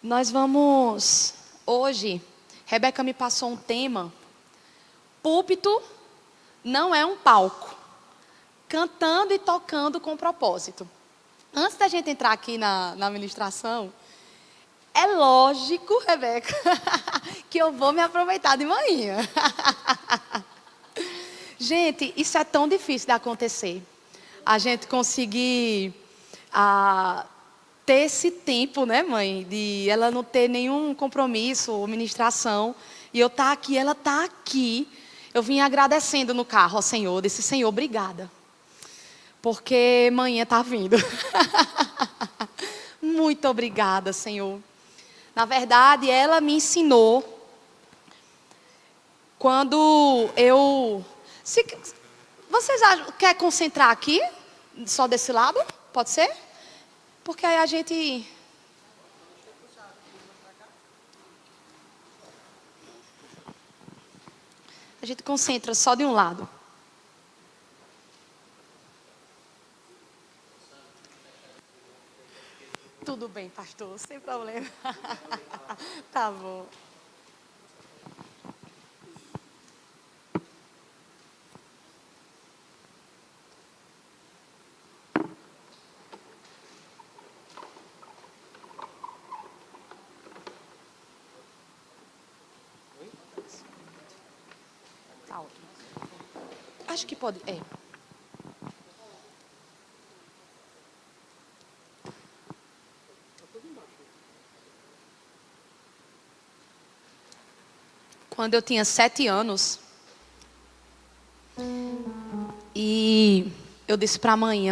Nós vamos, hoje, Rebeca me passou um tema. Púlpito não é um palco. Cantando e tocando com propósito. Antes da gente entrar aqui na ministração, é lógico, Rebeca, que eu vou me aproveitar de manhã. Gente, isso é tão difícil de acontecer. A gente conseguir ter esse tempo, né, mãe? De ela não ter nenhum compromisso ou ministração. E eu estar aqui, ela está aqui. Eu vim agradecendo no carro ao Senhor. Disse, Senhor, obrigada. Porque manhã está vindo. Muito obrigada, Senhor. Na verdade, ela me ensinou. Quando eu... Vocês querem concentrar aqui? Só desse lado? Pode ser? Porque aí a gente... A gente concentra só de um lado. Tudo bem, pastor, sem problema. Tá bom. Tá ótimo. Acho que pode. É. Quando eu tinha 7 anos, e eu disse para a mãe,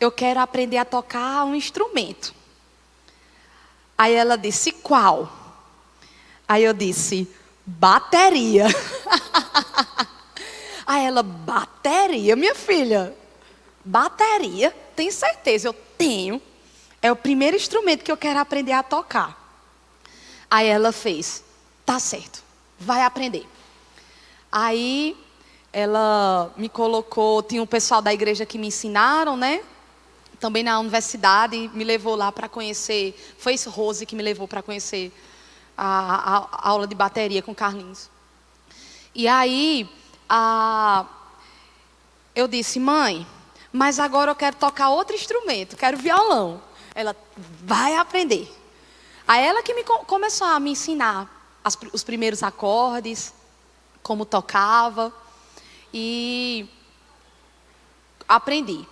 eu quero aprender a tocar um instrumento. Aí ela disse, qual? Aí eu disse, bateria. Aí ela, bateria, minha filha? Bateria? Tem certeza? Eu tenho. É o primeiro instrumento que eu quero aprender a tocar. Aí ela fez, tá certo, vai aprender. Aí ela me colocou, tinha um pessoal da igreja que me ensinaram, né? Também na universidade, me levou lá para conhecer, foi Rose que me levou para conhecer a aula de bateria com Carlinhos. E aí, eu disse, mãe, mas agora eu quero tocar outro instrumento, quero violão. Ela, vai aprender. Aí ela que começou a me ensinar os primeiros acordes, como tocava, e aprendi.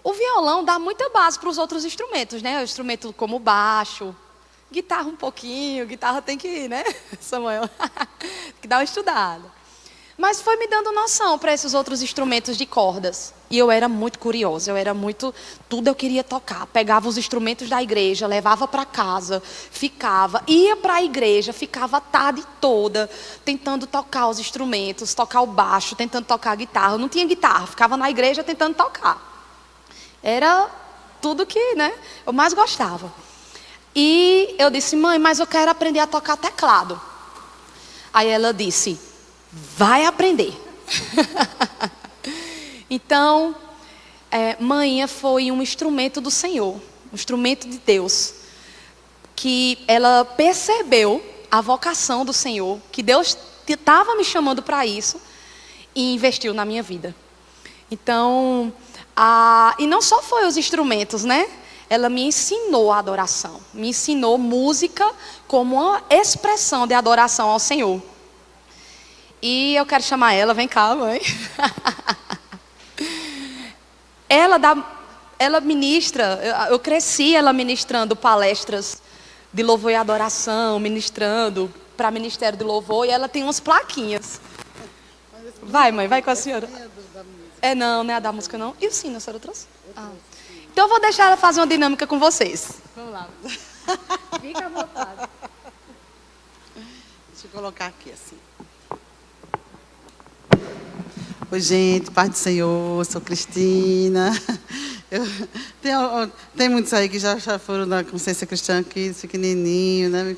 O violão dá muita base para os outros instrumentos, né? O instrumento como baixo, guitarra um pouquinho, guitarra tem que ir, né, Samuel? Tem que dar uma estudada. Mas foi me dando noção para esses outros instrumentos de cordas. E eu era muito curiosa, tudo eu queria tocar. Pegava os instrumentos da igreja, levava para casa, ia para a igreja, ficava a tarde toda tentando tocar os instrumentos, tocar o baixo, tentando tocar a guitarra. Eu não tinha guitarra, ficava na igreja tentando tocar. Era tudo que, né, eu mais gostava. E eu disse, mãe, mas eu quero aprender a tocar teclado. Aí ela disse, vai aprender. Então, manhã foi um instrumento do Senhor, um instrumento de Deus, que ela percebeu a vocação do Senhor, que Deus estava me chamando para isso e investiu na minha vida. Então, e não só foi os instrumentos, né? Ela me ensinou a adoração, me ensinou música como uma expressão de adoração ao Senhor. E eu quero chamar ela, vem cá, mãe. Ela ministra, eu cresci ela ministrando palestras de louvor e adoração, ministrando para Ministério de Louvor, e ela tem umas plaquinhas. Vai, mãe, vai com a senhora. Não é a da música não. E o sino, a senhora trouxe? Então eu vou deixar ela fazer uma dinâmica com vocês. Vamos lá. Fica à vontade. Deixa eu colocar aqui assim. Oi, gente, paz do Senhor, sou Cristina. Tem muitos aí que já foram da consciência cristã aqui, pequenininho, né?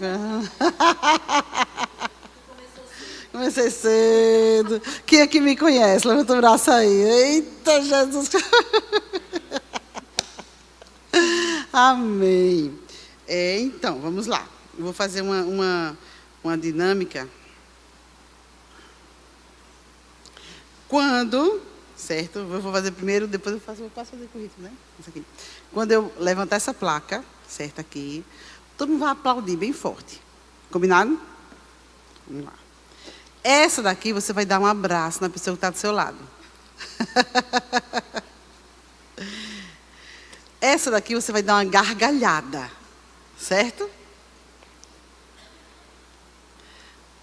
Comecei cedo. Quem é que me conhece? Levanta o braço aí. Eita, Jesus. Amém. Então, vamos lá. Eu vou fazer uma dinâmica. Quando, certo? Eu vou fazer primeiro, depois eu posso fazer com o ritmo, né? Isso aqui. Quando eu levantar essa placa, certo, aqui, todo mundo vai aplaudir bem forte. Combinado? Vamos lá. Essa daqui você vai dar um abraço na pessoa que está do seu lado. Essa daqui você vai dar uma gargalhada, certo?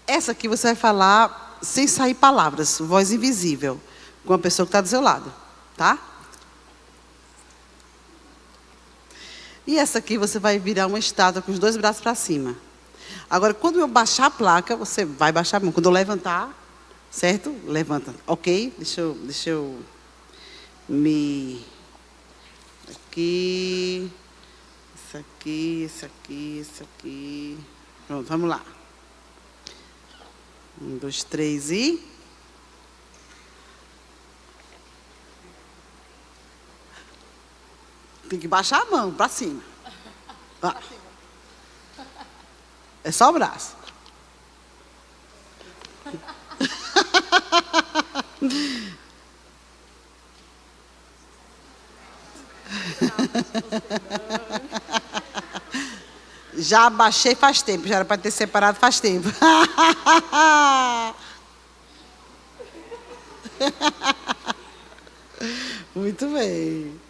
Essa aqui você vai falar sem sair palavras, voz invisível, com a pessoa que está do seu lado, tá? E essa aqui você vai virar uma estátua com os 2 braços para cima. Agora, quando eu baixar a placa, você vai baixar a mão. Quando eu levantar, certo? Levanta. Ok? Deixa eu me... Aqui. Isso aqui, isso aqui, isso aqui. Pronto, vamos lá. 1, 2, 3 e... Tem que baixar a mão para cima. Vai. É só o braço. Já abaixei faz tempo, já era para ter separado faz tempo. Muito bem.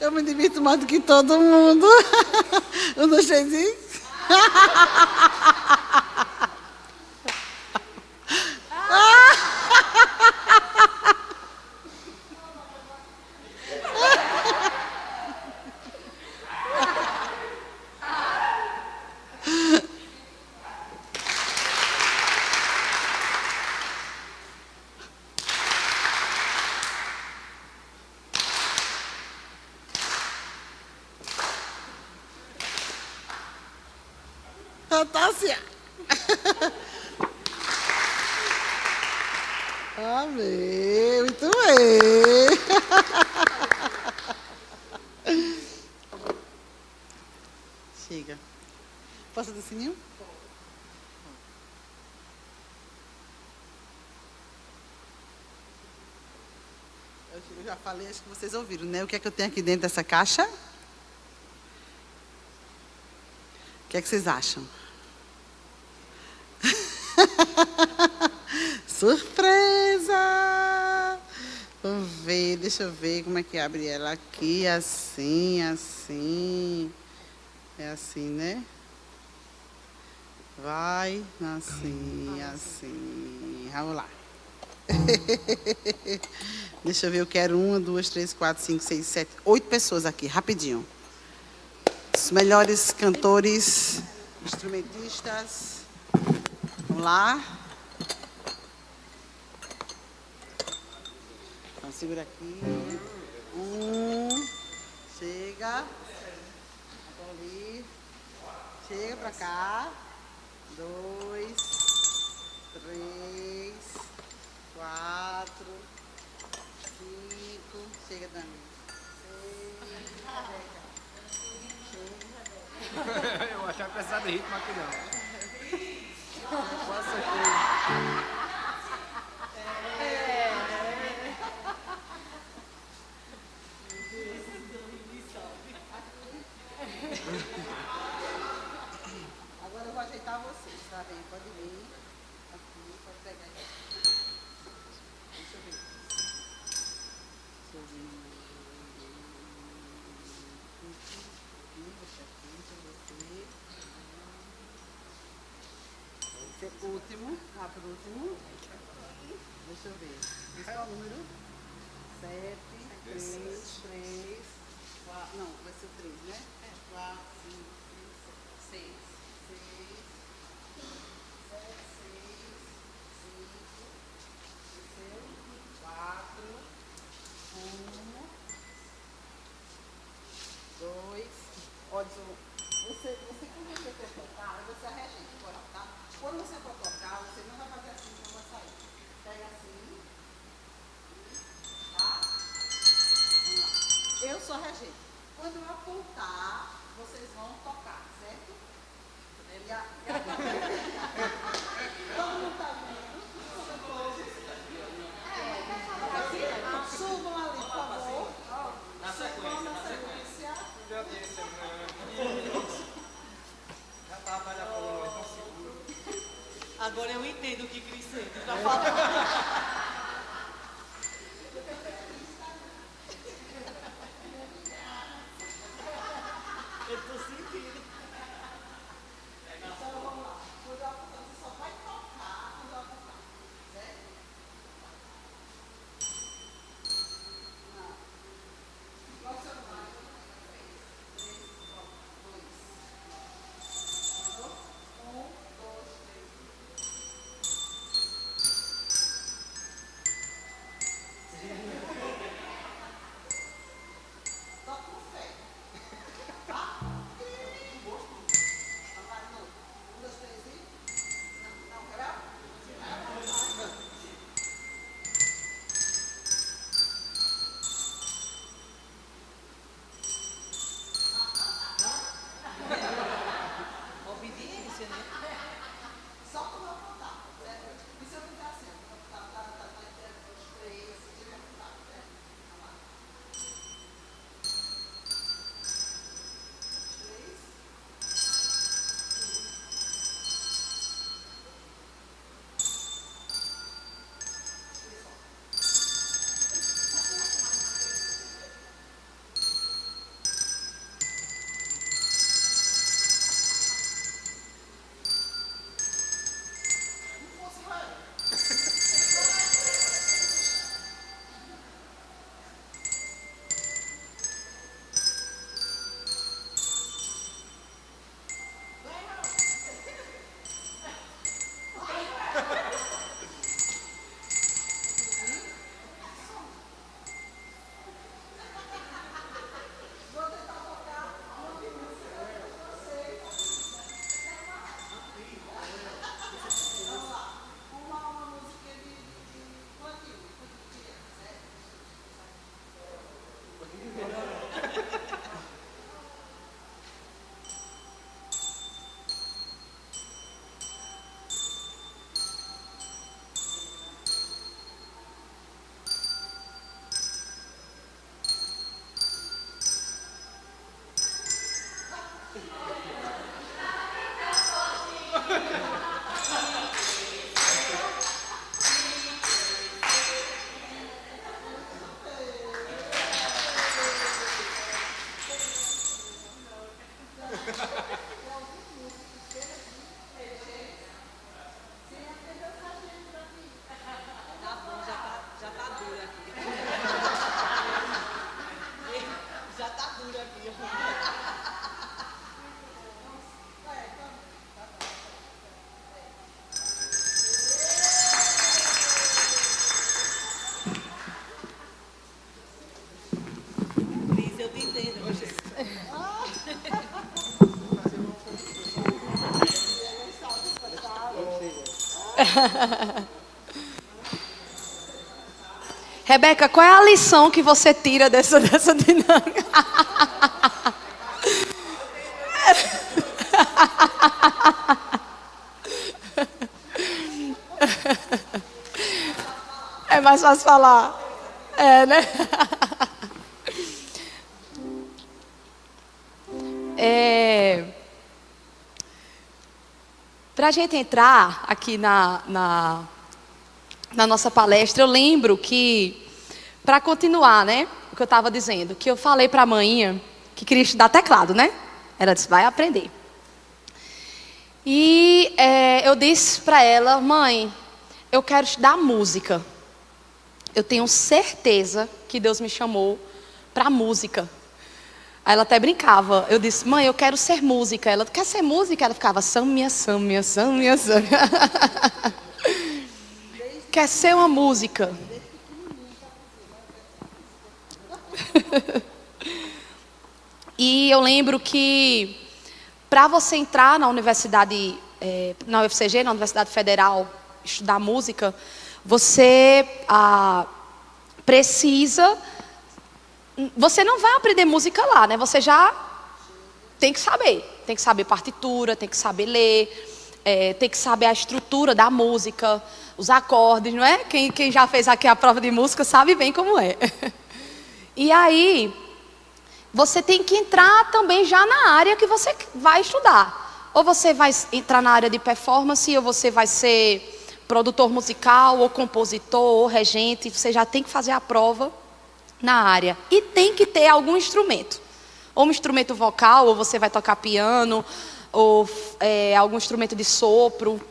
Eu me divirto mais do que todo mundo. Eu não sei se... Natácia. Amém, muito bem. Chega. Posso fazer sininho? Eu já falei, acho que vocês ouviram, né? O que é que eu tenho aqui dentro dessa caixa? O que é que vocês acham? Surpresa! Vamos ver, deixa eu ver como é que abre ela aqui, assim, assim. É assim, né? Vai, assim, assim. Vamos lá. Deixa eu ver, eu quero 1, 2, 3, 4, 5, 6, 7, 8 pessoas aqui, rapidinho. Os melhores cantores, instrumentistas. Vamos lá. Então, segura aqui. 1. Chega. Ali. Chega pra cá. 2, 3, 4, 5. Chega, Dani. 6. Eu achava pesado de ritmo aqui não. Quase certeza. Agora eu vou ajeitar vocês, tá bem? Pode vir. Aqui, pode pegar aqui. Deixa eu ver. Deixa eu ver. Aqui, você aqui, você. Esse é o último. Ah, por último. Deixa eu ver. Esse é o número? 7, 3, 3, 4. Não, vai ser 3, né? 4, 5, 6, 6, 7, 6, 5, 4, 1, 2, Olha, você quando você for tocar, você é regente, coral, tá? Quando você for tocar, você não vai fazer assim, não vai sair. Pega assim, tá? Vamos lá. Eu sou a regente. Quando eu apontar, vocês vão tocar, certo? Todo mundo tá vendo? Subam ali, por favor. Na sequência, na sequência. Já tá atrás da coluna, então seguro. Agora eu entendo o que Cris sente. Tá falando. Eu tô sentindo. Então vamos lá. Quando eu apontar, você só vai tocar quando eu apontar. Certo? Não. Qual o seu número? 3, 2. Mandou? 1, 2, 3. Toca com fé. Tá? Vamos lá de novo. 1, 2, 3 e. Não, quer ver? Obediência, né? Só quando eu apontar, certo? E se eu fizer assim, tá, 3, se tiver apontado, certo? Vamos lá. 3. Uma música de infantil, de criança, certo? Tá bom, já tá duro aqui. Já tá duro aqui. Cris, eu te entendo. Rebeca, qual é a lição que você tira dessa dinâmica? É mais fácil falar. É, né? Para a gente entrar aqui na nossa palestra, eu lembro que, para continuar, né, o que eu estava dizendo, que eu falei para a manhinha que queria estudar teclado, né? Ela disse, vai aprender. E eu disse para ela, mãe, eu quero estudar música. Eu tenho certeza que Deus me chamou para música. Aí ela até brincava. Eu disse, mãe, eu quero ser música. Ela, tu quer ser música? Ela ficava, Sâmia, Sâmia, Sâmia, Sâmia. Quer ser uma música. E eu lembro que para você entrar na universidade, na UFCG, na Universidade Federal, estudar música, você precisa... Você não vai aprender música lá, né? Você já tem que saber partitura, tem que saber ler, tem que saber a estrutura da música, os acordes, não é? Quem já fez aqui a prova de música sabe bem como é. E aí, você tem que entrar também já na área que você vai estudar. Ou você vai entrar na área de performance, ou você vai ser produtor musical, ou compositor, ou regente. Você já tem que fazer a prova na área. E tem que ter algum instrumento. Ou um instrumento vocal, ou você vai tocar piano, ou algum instrumento de sopro,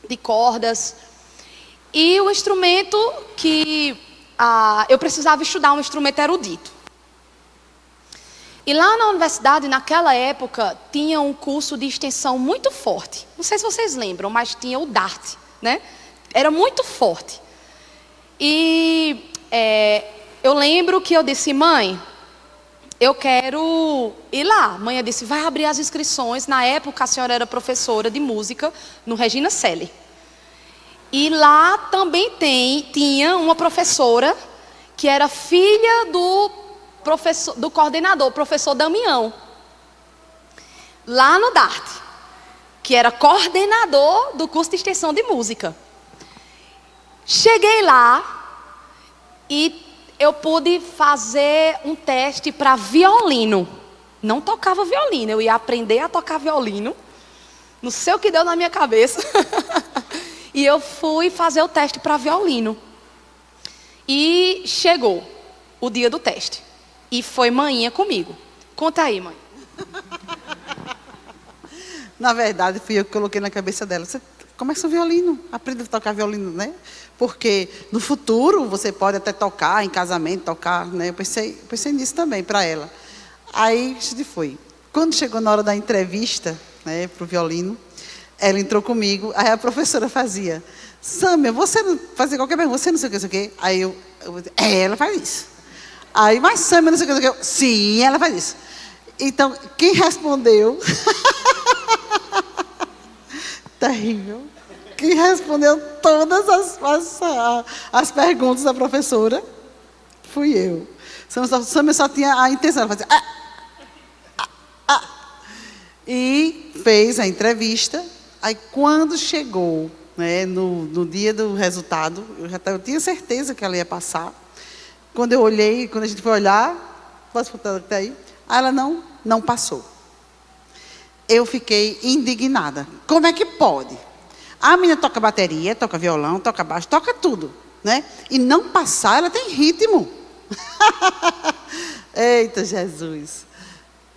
de cordas. E o instrumento que eu precisava estudar, um instrumento erudito. E lá na universidade, naquela época, tinha um curso de extensão muito forte. Não sei se vocês lembram, mas tinha o DART, né? Era muito forte. E eu lembro que eu disse, mãe, eu quero ir lá. A mãe disse, vai abrir as inscrições. Na época, a senhora era professora de música no Regina Coeli. E lá também tinha uma professora que era filha do coordenador, professor Damião. Lá no DART, que era coordenador do curso de extensão de música. Cheguei lá e eu pude fazer um teste para violino. Não tocava violino, eu ia aprender a tocar violino. Não sei o que deu na minha cabeça. E eu fui fazer o teste para violino. E chegou o dia do teste. E foi manhinha comigo. Conta aí, mãe. Na verdade, fui eu que coloquei na cabeça dela. Você começa o violino, aprenda a tocar violino, né? Porque no futuro você pode até tocar em casamento, tocar, né? Eu pensei nisso também para ela. Aí a gente foi. Quando chegou na hora da entrevista, né, para o violino, ela entrou comigo, aí a professora fazia, Sâmia, você não fazia qualquer pergunta, você não sei o que. Aí eu ela faz isso. Aí, mas Sâmia, não sei o que. Sim, ela faz isso. Então, quem respondeu... Terrível. Quem respondeu todas as perguntas da professora fui eu. Sâmia só tinha a intenção de fazer... E fez a entrevista. Aí, quando chegou, né, no dia do resultado, eu tinha certeza que ela ia passar. Quando eu olhei, quando a gente foi olhar, posso botar até aí? Aí ela não passou. Eu fiquei indignada. Como é que pode? A menina toca bateria, toca violão, toca baixo, toca tudo, né? E não passar, ela tem ritmo. Eita, Jesus.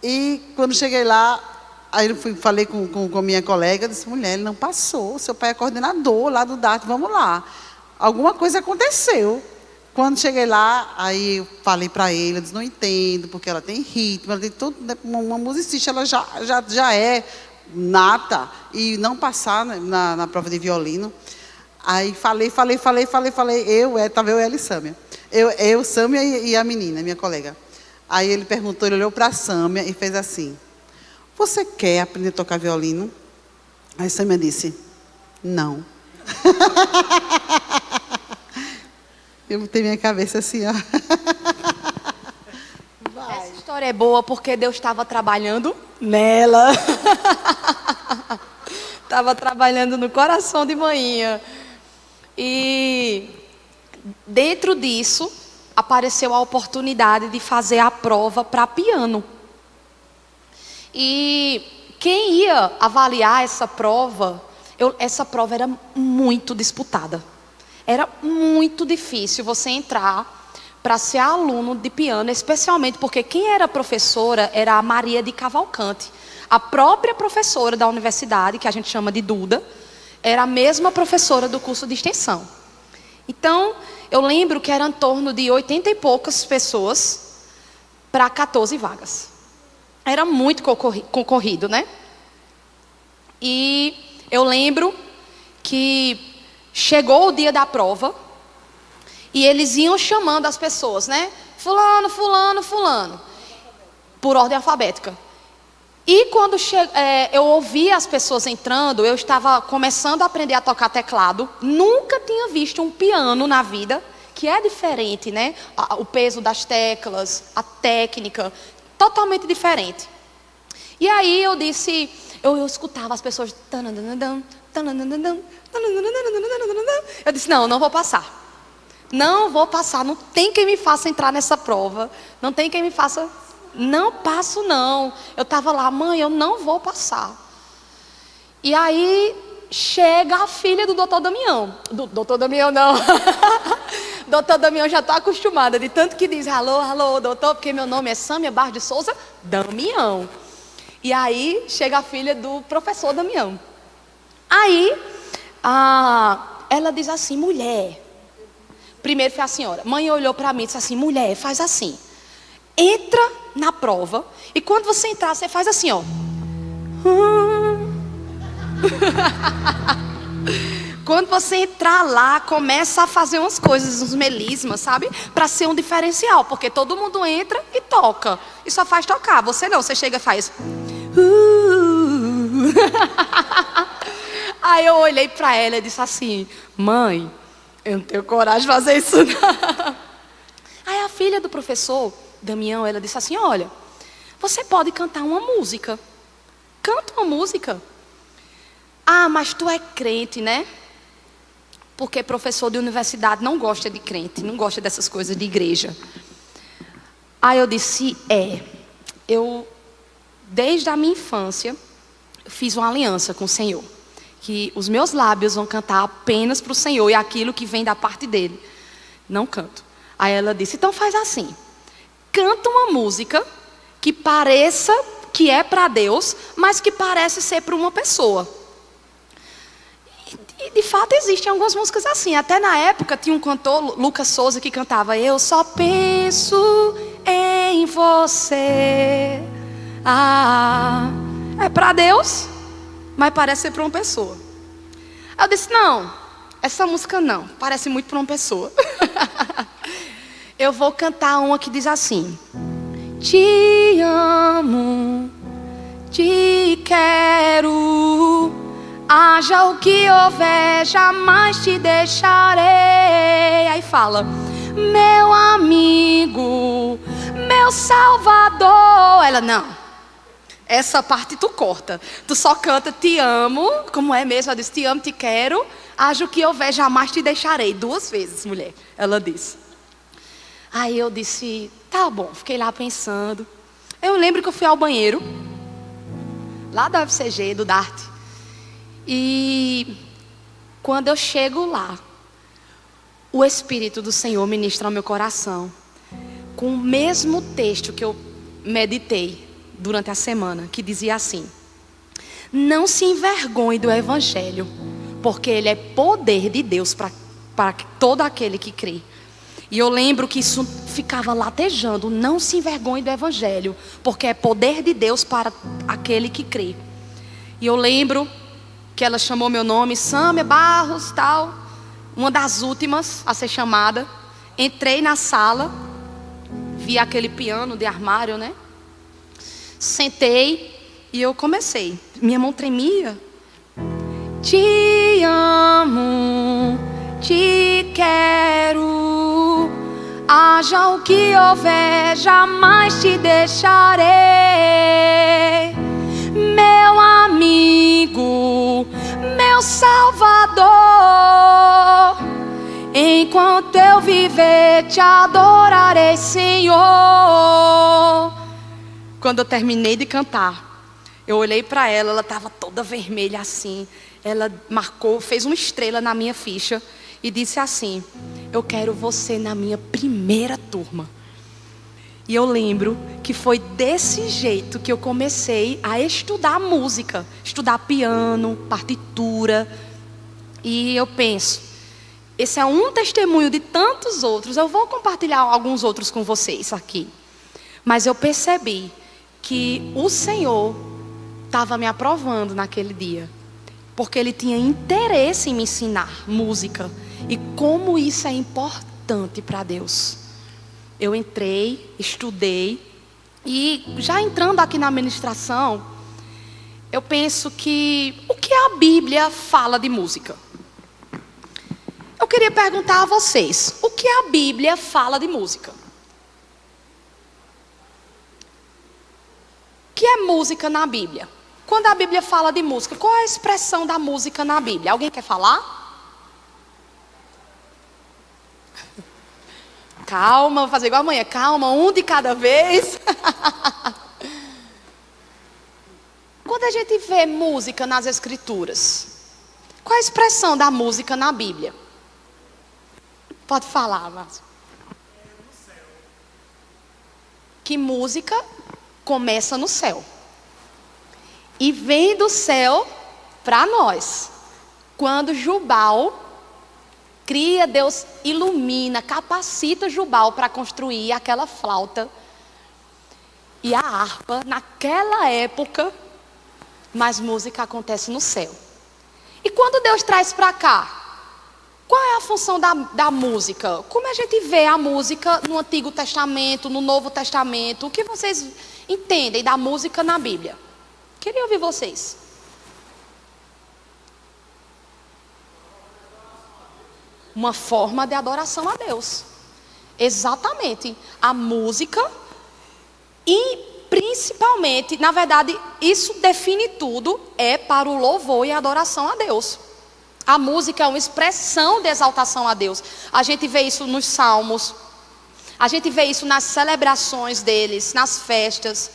E quando cheguei lá, aí eu falei com minha colega, disse, mulher, ele não passou, seu pai é coordenador lá do DART, vamos lá. Alguma coisa aconteceu. Quando cheguei lá, aí eu falei para ele, eu disse, não entendo, porque ela tem ritmo, ela tem tudo, uma musicista, ela já é nata, e não passar na prova de violino. Aí falei, estava eu, ela e Sâmia. Eu, Sâmia e a menina, minha colega. Aí ele perguntou, ele olhou para a Sâmia e fez assim, você quer aprender a tocar violino? Aí Sâmia disse, não. Eu botei minha cabeça assim, ó. Essa história é boa porque Deus estava trabalhando nela. Estava trabalhando no coração de manhinha. E dentro disso, apareceu a oportunidade de fazer a prova para piano. E quem ia avaliar essa prova era muito disputada. Era muito difícil você entrar para ser aluno de piano, especialmente porque quem era professora era a Maria de Cavalcante. A própria professora da universidade, que a gente chama de Duda, era a mesma professora do curso de extensão. Então, eu lembro que era em torno de 80 e poucas pessoas para 14 vagas. Era muito concorrido, né? E eu lembro que chegou o dia da prova e eles iam chamando as pessoas, né? Fulano, fulano, fulano. por ordem alfabética. E quando eu ouvi as pessoas entrando, eu estava começando a aprender a tocar teclado. Nunca tinha visto um piano na vida, que é diferente, né? O peso das teclas, a técnica, totalmente diferente. E aí eu disse, eu escutava as pessoas. Eu disse, não vou passar. Não vou passar, não tem quem me faça entrar nessa prova. Não tem quem me faça... Não passo não. Eu estava lá, mãe, eu não vou passar. E aí chega a filha do doutor Damião. Doutor Damião não. Doutor Damião já está acostumada, de tanto que diz, alô, doutor, porque meu nome é Sâmia Barros de Souza Damião. E aí chega a filha do professor Damião. Aí ela diz assim, mulher. Primeiro foi a senhora. Mãe olhou para mim e disse assim, mulher, faz assim. Entra na prova e quando você entrar, você faz assim, ó. Quando você entrar lá, começa a fazer umas coisas, uns melismas, sabe? Para ser um diferencial, porque todo mundo entra e toca. E só faz tocar, você não, você chega e faz. Aí eu olhei para ela e disse assim, mãe, eu não tenho coragem de fazer isso não. Aí a filha do professor Damião, ela disse assim, olha, você pode cantar uma música. Canta uma música. Ah, mas tu é crente, né? Porque professor de universidade não gosta de crente, não gosta dessas coisas de igreja. Aí eu disse, eu desde a minha infância fiz uma aliança com o Senhor, que os meus lábios vão cantar apenas para o Senhor e aquilo que vem da parte dele. Não canto. Aí ela disse, então faz assim. Canta uma música que pareça que é para Deus, mas que parece ser para uma pessoa. E de fato existem algumas músicas assim. Até na época tinha um cantor, Lucas Souza, que cantava eu só penso em você. É para Deus, mas parece ser para uma pessoa. Eu disse, não, essa música não, parece muito para uma pessoa. Eu vou cantar uma que diz assim. Te amo, te quero, haja o que houver, jamais te deixarei. Aí fala, meu amigo, meu salvador. Ela, não, essa parte tu corta. Tu só canta te amo, como é mesmo? Ela disse, te amo, te quero, haja o que houver, jamais te deixarei. 2 vezes, mulher, ela disse. Aí eu disse, tá bom, fiquei lá pensando. Eu lembro que eu fui ao banheiro, lá da UFCG, do DART. E quando eu chego lá, o Espírito do Senhor ministra ao meu coração, com o mesmo texto que eu meditei durante a semana, que dizia assim, não se envergonhe do Evangelho, porque ele é poder de Deus para todo aquele que crê. E eu lembro que isso ficava latejando. Não se envergonhe do Evangelho, porque é poder de Deus para aquele que crê. E eu lembro que ela chamou meu nome, Sâmia Barros, tal. Uma das últimas a ser chamada. Entrei na sala, vi aquele piano de armário, né? Sentei e eu comecei. Minha mão tremia. Te amo, te quero, haja o que houver, jamais te deixarei. Meu amigo, meu salvador, enquanto eu viver te adorarei, Senhor. Quando eu terminei de cantar, eu olhei para ela, ela estava toda vermelha assim. Ela marcou, fez uma estrela na minha ficha e disse assim: eu quero você na minha primeira turma. E eu lembro que foi desse jeito que eu comecei a estudar música, estudar piano, partitura. E eu penso, esse é um testemunho de tantos outros. Eu vou compartilhar alguns outros com vocês aqui. Mas eu percebi que o Senhor estava me aprovando naquele dia, porque Ele tinha interesse em me ensinar música e como isso é importante para Deus. Eu entrei, estudei E já entrando aqui na ministração, eu penso que o que a Bíblia fala de música? Eu queria perguntar a vocês, o que a Bíblia fala de música? O que é música na Bíblia? Quando a Bíblia fala de música, qual é a expressão da música na Bíblia? Alguém quer falar? Calma, vou fazer igual amanhã. Calma, um de cada vez. Quando a gente vê música nas Escrituras, qual é a expressão da música na Bíblia? Pode falar, Márcio. Que música começa no céu e vem do céu para nós. Quando Jubal cria, Deus ilumina, capacita Jubal para construir aquela flauta e a harpa. Naquela época, mas música acontece no céu. E quando Deus traz para cá, qual é a função da música? Como a gente vê a música no Antigo Testamento, no Novo Testamento? O que vocês entendem da música na Bíblia? Queria ouvir vocês. Uma forma de adoração a Deus. Exatamente. A música e principalmente, na verdade, isso define tudo, é para o louvor e a adoração a Deus. A música é uma expressão de exaltação a Deus. A gente vê isso nos salmos. A gente vê isso nas celebrações deles, nas festas.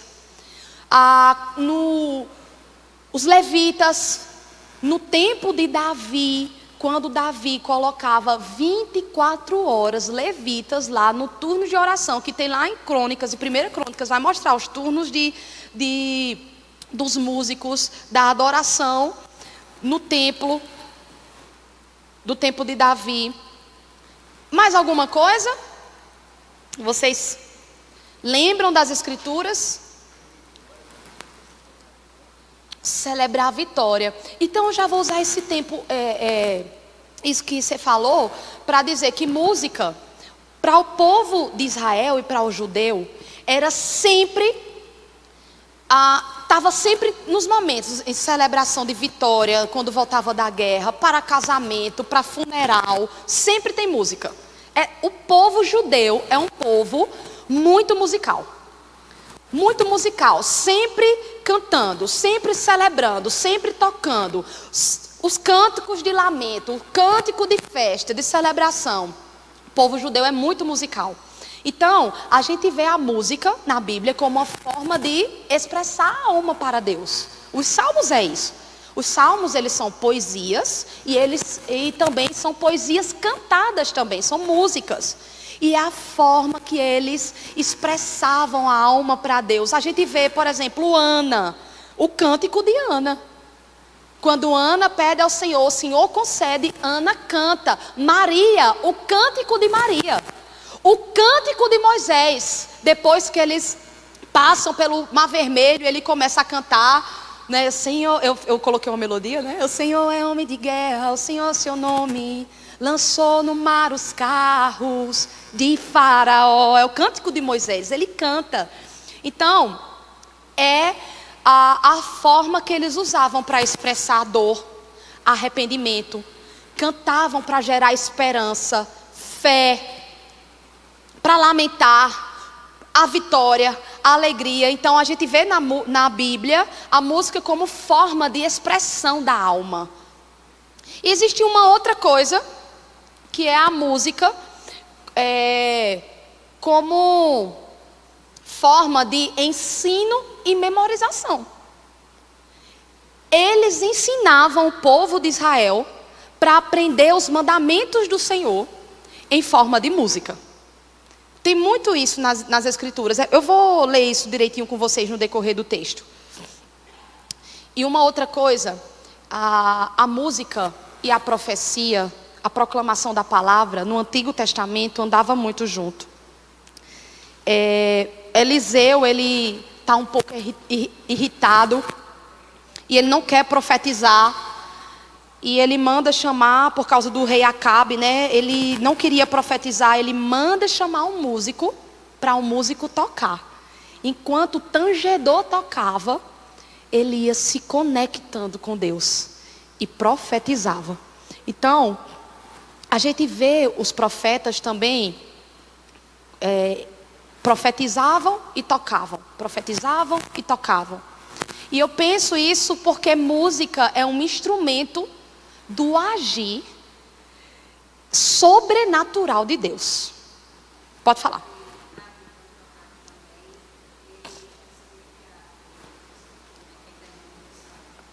Os levitas, no tempo de Davi, quando Davi colocava 24 horas levitas lá no turno de oração, que tem lá em Crônicas, e 1 Crônicas vai mostrar os turnos dos músicos, da adoração no templo, do tempo de Davi. Mais alguma coisa? Vocês lembram das Escrituras? Celebrar a vitória. Então eu já vou usar esse tempo, isso que você falou, para dizer que música, para o povo de Israel e para o judeu, era sempre, estava sempre nos momentos, em celebração de vitória, quando voltava da guerra, para casamento, para funeral, sempre tem música. O povo judeu é um povo muito musical. Muito musical, sempre cantando, sempre celebrando, sempre tocando. Os cânticos de lamento, o cântico de festa, de celebração. O povo judeu é muito musical. Então, a gente vê a música na Bíblia como uma forma de expressar a alma para Deus. Os salmos é isso. Os salmos, eles são poesias e também são poesias cantadas também, são músicas. E é a forma que eles expressavam a alma para Deus. A gente vê, por exemplo, Ana, o cântico de Ana. Quando Ana pede ao Senhor, o Senhor concede, Ana canta. Maria, o cântico de Maria. O cântico de Moisés, depois que eles passam pelo Mar Vermelho, ele começa a cantar, né? Senhor, eu coloquei uma melodia, né? O Senhor é homem de guerra, o Senhor é seu nome. Lançou no mar os carros de Faraó. É o cântico de Moisés, ele canta. Então, é a forma que eles usavam para expressar dor, arrependimento. Cantavam para gerar esperança, fé, para lamentar a vitória, a alegria. Então, a gente vê na Bíblia a música como forma de expressão da alma. E existe uma outra coisa, que é a música como forma de ensino e memorização. Eles ensinavam o povo de Israel para aprender os mandamentos do Senhor em forma de música. Tem muito isso nas Escrituras. Eu vou ler isso direitinho com vocês no decorrer do texto. E uma outra coisa, a música e a profecia, a proclamação da palavra, no Antigo Testamento andava muito junto. Eliseu, ele está um pouco irritado e ele não quer profetizar. E ele manda chamar, por causa do rei Acabe, né? Ele não queria profetizar, ele manda chamar um músico, para um músico tocar. enquanto o tangedor tocava, ele ia se conectando com Deus e profetizava. Então, a gente vê os profetas também profetizavam e tocavam, profetizavam e tocavam. E eu penso isso porque música é um instrumento do agir sobrenatural de Deus. Pode falar.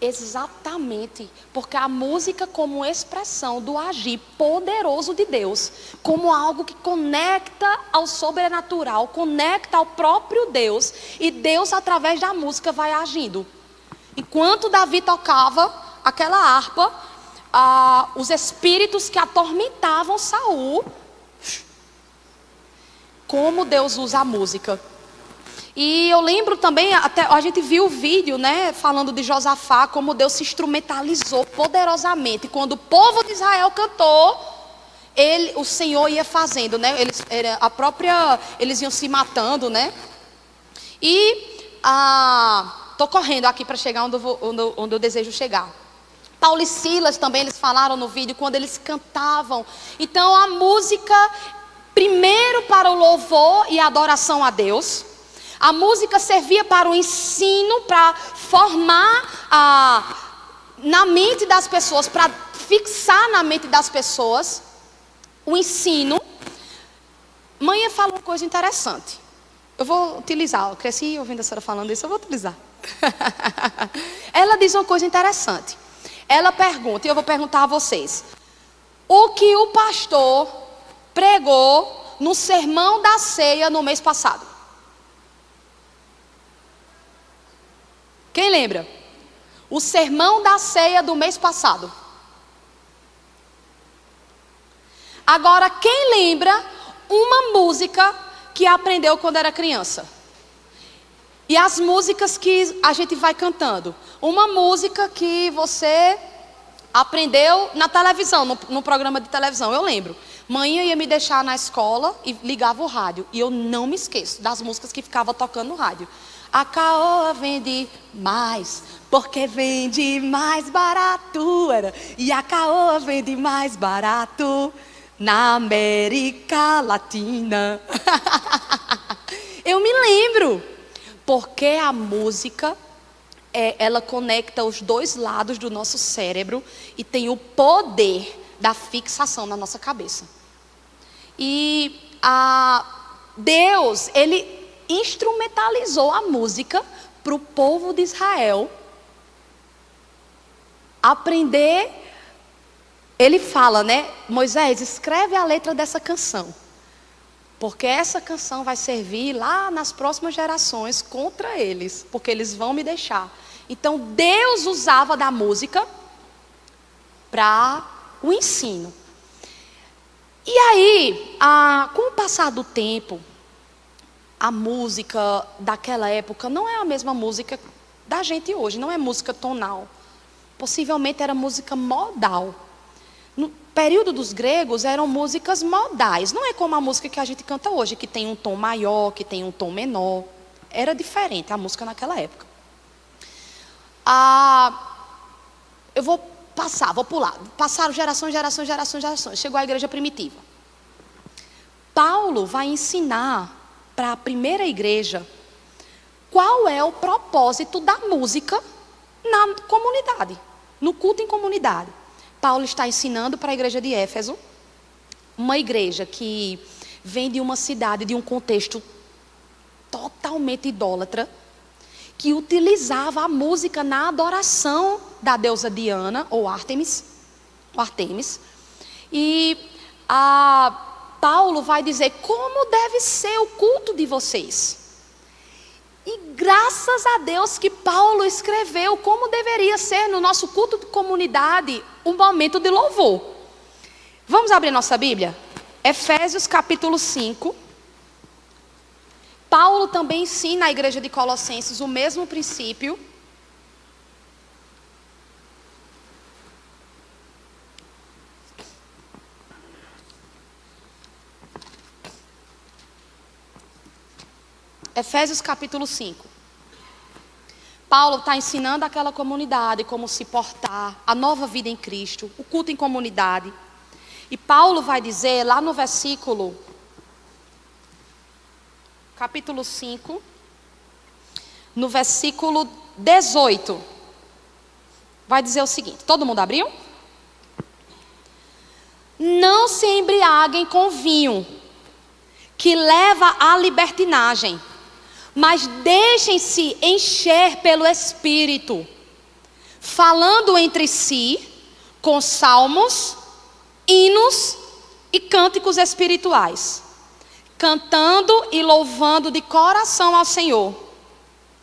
Exatamente, porque a música como expressão do agir poderoso de Deus, como algo que conecta ao sobrenatural, conecta ao próprio Deus, e Deus através da música vai agindo. Enquanto Davi tocava aquela harpa, os espíritos que atormentavam Saul, como Deus usa a música. E eu lembro também, até a gente viu o vídeo, né, falando de Josafá, como Deus se instrumentalizou poderosamente. Quando o povo de Israel cantou, o Senhor ia fazendo, né, eles iam se matando, né. E tô correndo aqui para chegar onde eu desejo chegar. Paulo e Silas também, eles falaram no vídeo, quando eles cantavam. Então a música, primeiro para o louvor e a adoração a Deus. A música servia para o ensino, para formar na mente das pessoas, para fixar na mente das pessoas o ensino. Mãe fala uma coisa interessante. Eu vou utilizar, eu cresci ouvindo a senhora falando isso, eu vou utilizar. Ela diz uma coisa interessante. Ela pergunta, e eu vou perguntar a vocês: o que o pastor pregou no sermão da ceia no mês passado? Quem lembra? O sermão da ceia do mês passado. Agora, quem lembra uma música que aprendeu quando era criança? E as músicas que a gente vai cantando. Uma música que você aprendeu na televisão, no programa de televisão, eu lembro. Mãe ia me deixar na escola e ligava o rádio. E eu não me esqueço das músicas que ficava tocando no rádio. A caoa vende mais, porque vende mais barato. E a caoa vende mais barato na América Latina. Eu me lembro, porque a música, ela conecta os dois lados do nosso cérebro e tem o poder da fixação na nossa cabeça. E Deus, Ele instrumentalizou a música para o povo de Israel aprender. Ele fala, né, Moisés, escreve a letra dessa canção, porque essa canção vai servir lá nas próximas gerações contra eles, porque eles vão me deixar. Então Deus usava da música para o ensino. E aí, com o passar do tempo, a música daquela época não é a mesma música da gente hoje, não é música tonal. Possivelmente era música modal. No período dos gregos eram músicas modais. Não é como a música que a gente canta hoje, que tem um tom maior, que tem um tom menor. Era diferente a música naquela época. Eu vou pular. Passaram gerações. Chegou a igreja primitiva. Paulo vai ensinar para a primeira igreja qual é o propósito da música na comunidade, no culto em comunidade. Paulo está ensinando para a igreja de Éfeso, uma igreja que vem de uma cidade, de um contexto totalmente idólatra, que utilizava a música na adoração da deusa Diana, ou Ártemis. E Paulo vai dizer como deve ser o culto de vocês. E graças a Deus que Paulo escreveu como deveria ser no nosso culto de comunidade um momento de louvor. Vamos abrir nossa Bíblia? Efésios capítulo 5. Paulo também ensina à igreja de Colossenses o mesmo princípio. Efésios capítulo 5. Paulo está ensinando aquela comunidade como se portar, a nova vida em Cristo, o culto em comunidade. E Paulo vai dizer lá no versículo, capítulo 5, no versículo 18, vai dizer o seguinte, todo mundo abriu? Não se embriaguem com vinho, que leva à libertinagem, mas deixem-se encher pelo Espírito, falando entre si com salmos, hinos e cânticos espirituais, cantando e louvando de coração ao Senhor,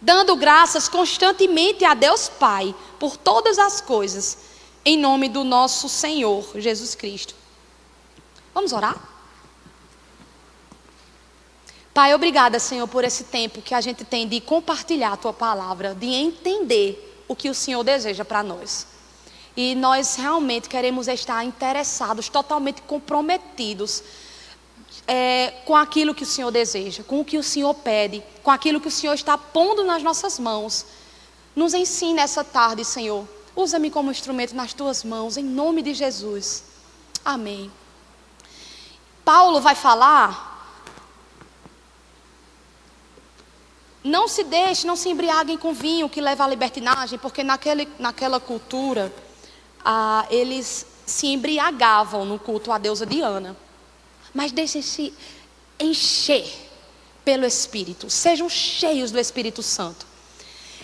dando graças constantemente a Deus Pai por todas as coisas, em nome do nosso Senhor Jesus Cristo. Vamos orar? Pai, obrigada, Senhor, por esse tempo que a gente tem de compartilhar a Tua palavra, de entender o que o Senhor deseja para nós. E nós realmente queremos estar interessados, totalmente comprometidos com aquilo que o Senhor deseja, com o que o Senhor pede, com aquilo que o Senhor está pondo nas nossas mãos. Nos ensina essa tarde, Senhor. Usa-me como instrumento nas Tuas mãos, em nome de Jesus. Amém. Paulo vai falar... Não se embriaguem com vinho que leva à libertinagem, porque naquela cultura, eles se embriagavam no culto à deusa Diana. Mas deixem-se encher pelo Espírito, sejam cheios do Espírito Santo.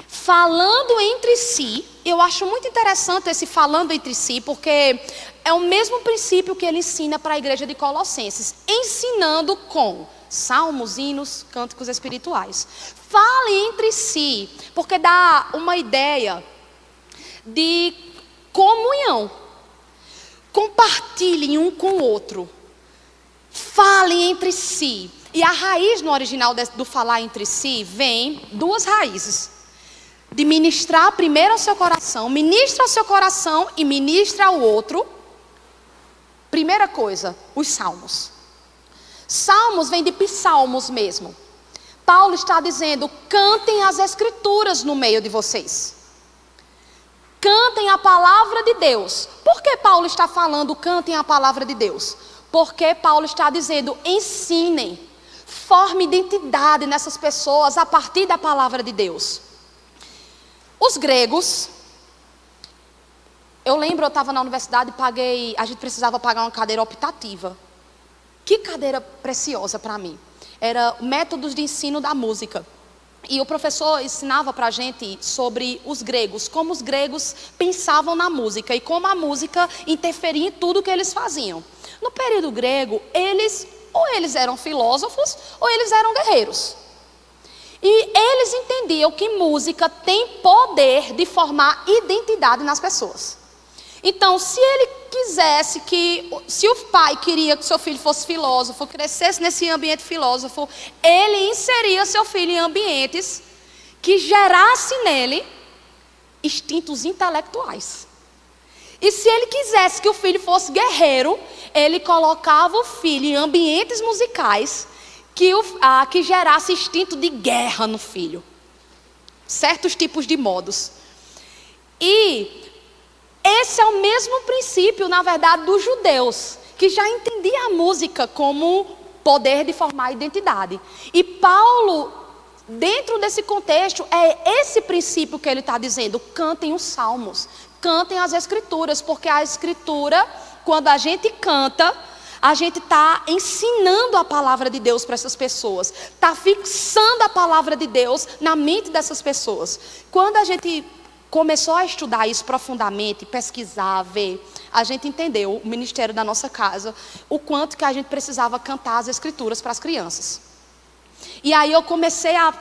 Falando entre si, eu acho muito interessante esse falando entre si, porque é o mesmo princípio que ele ensina para a igreja de Colossenses, ensinando com salmos, hinos, cânticos espirituais. Fale entre si, porque dá uma ideia de comunhão. Compartilhem um com o outro. Falem entre si. E a raiz no original do falar entre si vem duas raízes. De ministrar primeiro ao seu coração. Ministra ao seu coração e ministra ao outro. Primeira coisa, os salmos. Salmos vem de psalmos mesmo. Paulo está dizendo, cantem as escrituras no meio de vocês. Cantem a palavra de Deus. Por que Paulo está falando, cantem a palavra de Deus? Porque Paulo está dizendo, ensinem. Forme identidade nessas pessoas a partir da palavra de Deus. Os gregos, eu lembro, eu estava na universidade e a gente precisava pagar uma cadeira optativa. Que cadeira preciosa para mim. Era métodos de ensino da música. E o professor ensinava para a gente sobre os gregos, como os gregos pensavam na música e como a música interferia em tudo que eles faziam. No período grego, eles eram filósofos ou eles eram guerreiros. E eles entendiam que música tem poder de formar identidade nas pessoas. Então, se o pai queria que seu filho fosse filósofo, crescesse nesse ambiente filósofo, ele inseria seu filho em ambientes que gerassem nele instintos intelectuais. E se ele quisesse que o filho fosse guerreiro, ele colocava o filho em ambientes musicais que gerasse instinto de guerra no filho. Certos tipos de modos. E esse é o mesmo princípio, na verdade, dos judeus, que já entendia a música como poder de formar identidade. E Paulo, dentro desse contexto, é esse princípio que ele está dizendo, cantem os salmos, cantem as escrituras, porque a escritura, quando a gente canta, a gente está ensinando a palavra de Deus para essas pessoas, está fixando a palavra de Deus na mente dessas pessoas. Quando a gente começou a estudar isso profundamente, pesquisar, ver, a gente entendeu, o ministério da nossa casa, o quanto que a gente precisava cantar as escrituras para as crianças. E aí eu comecei a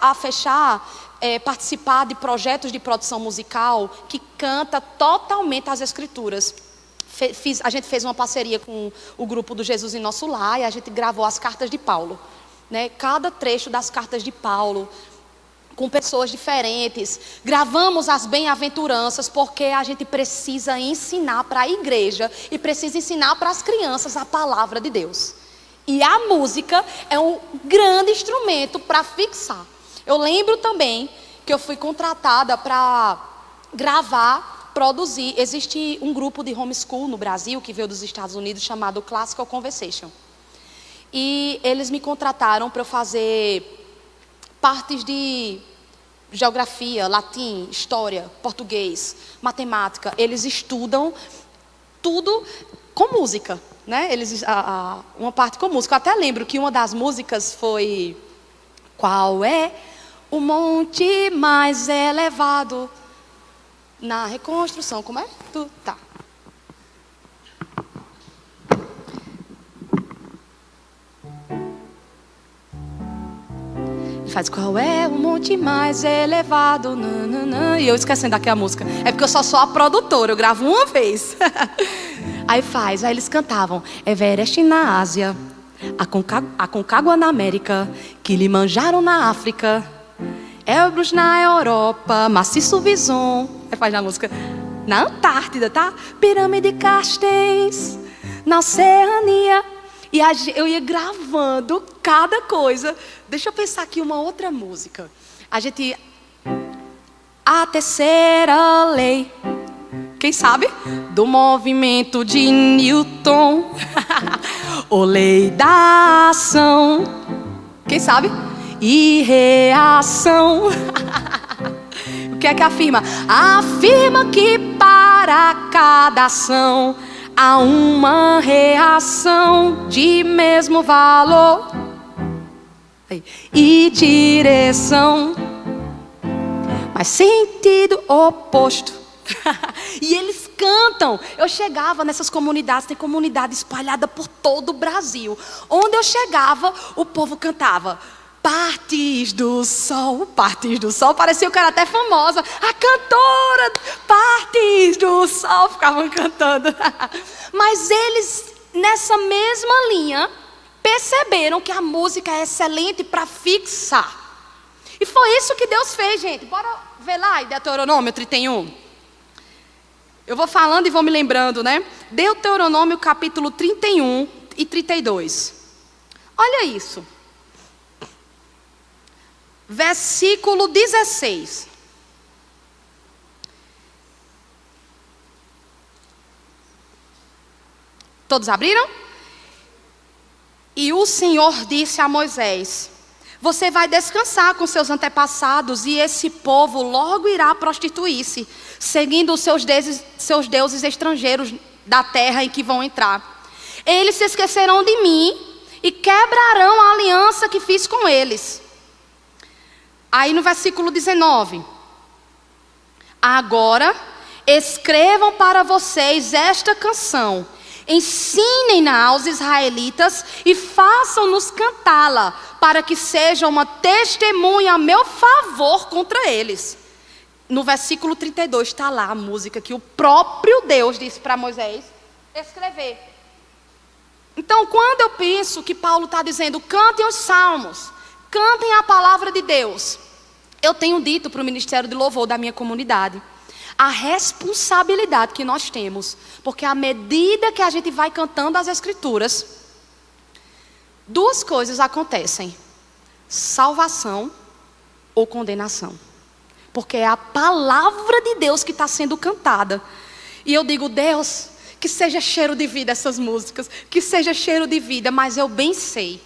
participar de projetos de produção musical que canta totalmente as escrituras. A gente fez uma parceria com o grupo do Jesus em Nosso Lar e a gente gravou as cartas de Paulo, né? Cada trecho das cartas de Paulo, com pessoas diferentes. Gravamos as bem-aventuranças porque a gente precisa ensinar para a igreja e precisa ensinar para as crianças a palavra de Deus. E a música é um grande instrumento para fixar. Eu lembro também que eu fui contratada para gravar, produzir. Existe um grupo de homeschool no Brasil, que veio dos Estados Unidos, chamado Classical Conversation. E eles me contrataram para eu fazer partes de geografia, latim, história, português, matemática. Eles estudam tudo com música, né? Uma parte com música. Eu até lembro que uma das músicas foi: qual é o monte mais elevado na reconstrução? Como é? Tá. Ele faz: qual é o monte mais elevado? Nananã. E eu esquecendo aqui a música. É porque eu só sou a produtora, eu gravo uma vez. Aí eles cantavam: Everest na Ásia, Aconcagua na América, Kilimanjaro na África, Elbrus na Europa, Maciço Vison. Aí faz na música: na Antártida, tá? Pirâmide Carstens, na Oceania. E eu ia gravando cada coisa. Deixa eu pensar aqui uma outra música. A terceira lei, quem sabe? Do movimento de Newton. Ou lei da ação, quem sabe? E reação. O que é que afirma? Afirma que para cada ação há uma reação de mesmo valor e direção, mas sentido oposto. E eles cantam. Eu chegava nessas comunidades, tem comunidade espalhada por todo o Brasil. Onde eu chegava, o povo cantava: Partes do Sol, Partes do Sol. Parecia que eu era até famosa. A cantora Partes do Sol. Ficavam cantando. Mas eles, nessa mesma linha, perceberam que a música é excelente para fixar. E foi isso que Deus fez, gente. Bora ver lá em Deuteronômio 31. Eu vou falando e vou me lembrando, né? Deuteronômio capítulo 31 e 32. Olha isso. Versículo 16. Todos abriram? E o Senhor disse a Moisés: você vai descansar com seus antepassados, e esse povo logo irá prostituir-se, seguindo os seus deuses estrangeiros da terra em que vão entrar. Eles se esquecerão de mim e quebrarão a aliança que fiz com eles. Aí no versículo 19: agora escrevam para vocês esta canção, ensinem-na aos israelitas e façam-nos cantá-la, para que seja uma testemunha a meu favor contra eles. No versículo 32 está lá a música que o próprio Deus disse para Moisés escrever. Então, quando eu penso que Paulo está dizendo: cantem os salmos, cantem a palavra de Deus, eu tenho dito para o Ministério de Louvor da minha comunidade a responsabilidade que nós temos, porque à medida que a gente vai cantando as Escrituras, duas coisas acontecem: salvação ou condenação. Porque é a palavra de Deus que está sendo cantada. E eu digo: Deus, que seja cheiro de vida essas músicas, que seja cheiro de vida. Mas eu bem sei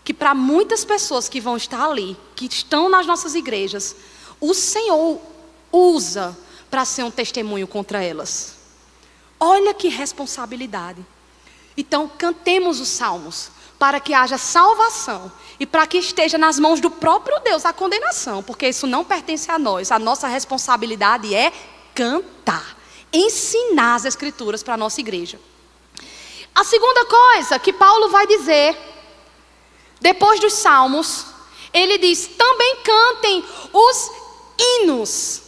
que para muitas pessoas que vão estar ali, que estão nas nossas igrejas, o Senhor usa para ser um testemunho contra elas. Olha que responsabilidade. Então cantemos os salmos, para que haja salvação e para que esteja nas mãos do próprio Deus a condenação, porque isso não pertence a nós. A nossa responsabilidade é cantar, ensinar as Escrituras para a nossa igreja. A segunda coisa que Paulo vai dizer, depois dos salmos, ele diz: também cantem os hinos.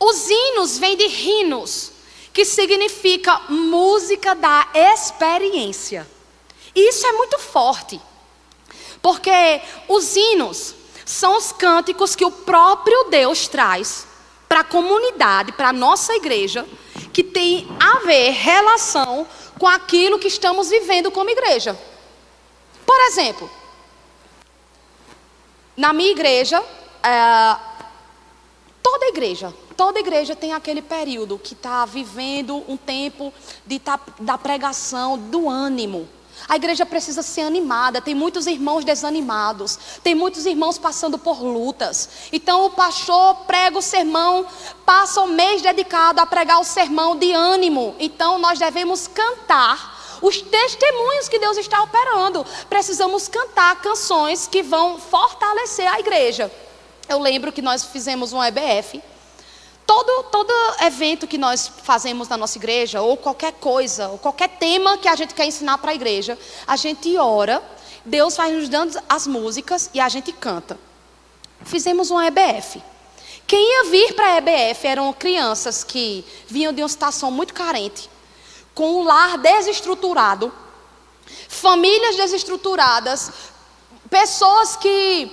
Os hinos vêm de hinos, que significa música da experiência. E isso é muito forte, porque os hinos são os cânticos que o próprio Deus traz para a comunidade, para a nossa igreja, que tem a ver, relação com aquilo que estamos vivendo como igreja. Por exemplo, na minha igreja, Toda igreja tem aquele período que está vivendo um tempo da pregação, do ânimo. A igreja precisa ser animada, tem muitos irmãos desanimados, tem muitos irmãos passando por lutas. Então o pastor prega o sermão, passa o mês dedicado a pregar o sermão de ânimo. Então nós devemos cantar os testemunhos que Deus está operando. Precisamos cantar canções que vão fortalecer a igreja. Eu lembro que nós fizemos um EBF. Todo evento que nós fazemos na nossa igreja, ou qualquer coisa, ou qualquer tema que a gente quer ensinar para a igreja, a gente ora, Deus vai nos dando as músicas e a gente canta. Fizemos um EBF. Quem ia vir para a EBF eram crianças que vinham de uma situação muito carente, com um lar desestruturado, famílias desestruturadas, pessoas que,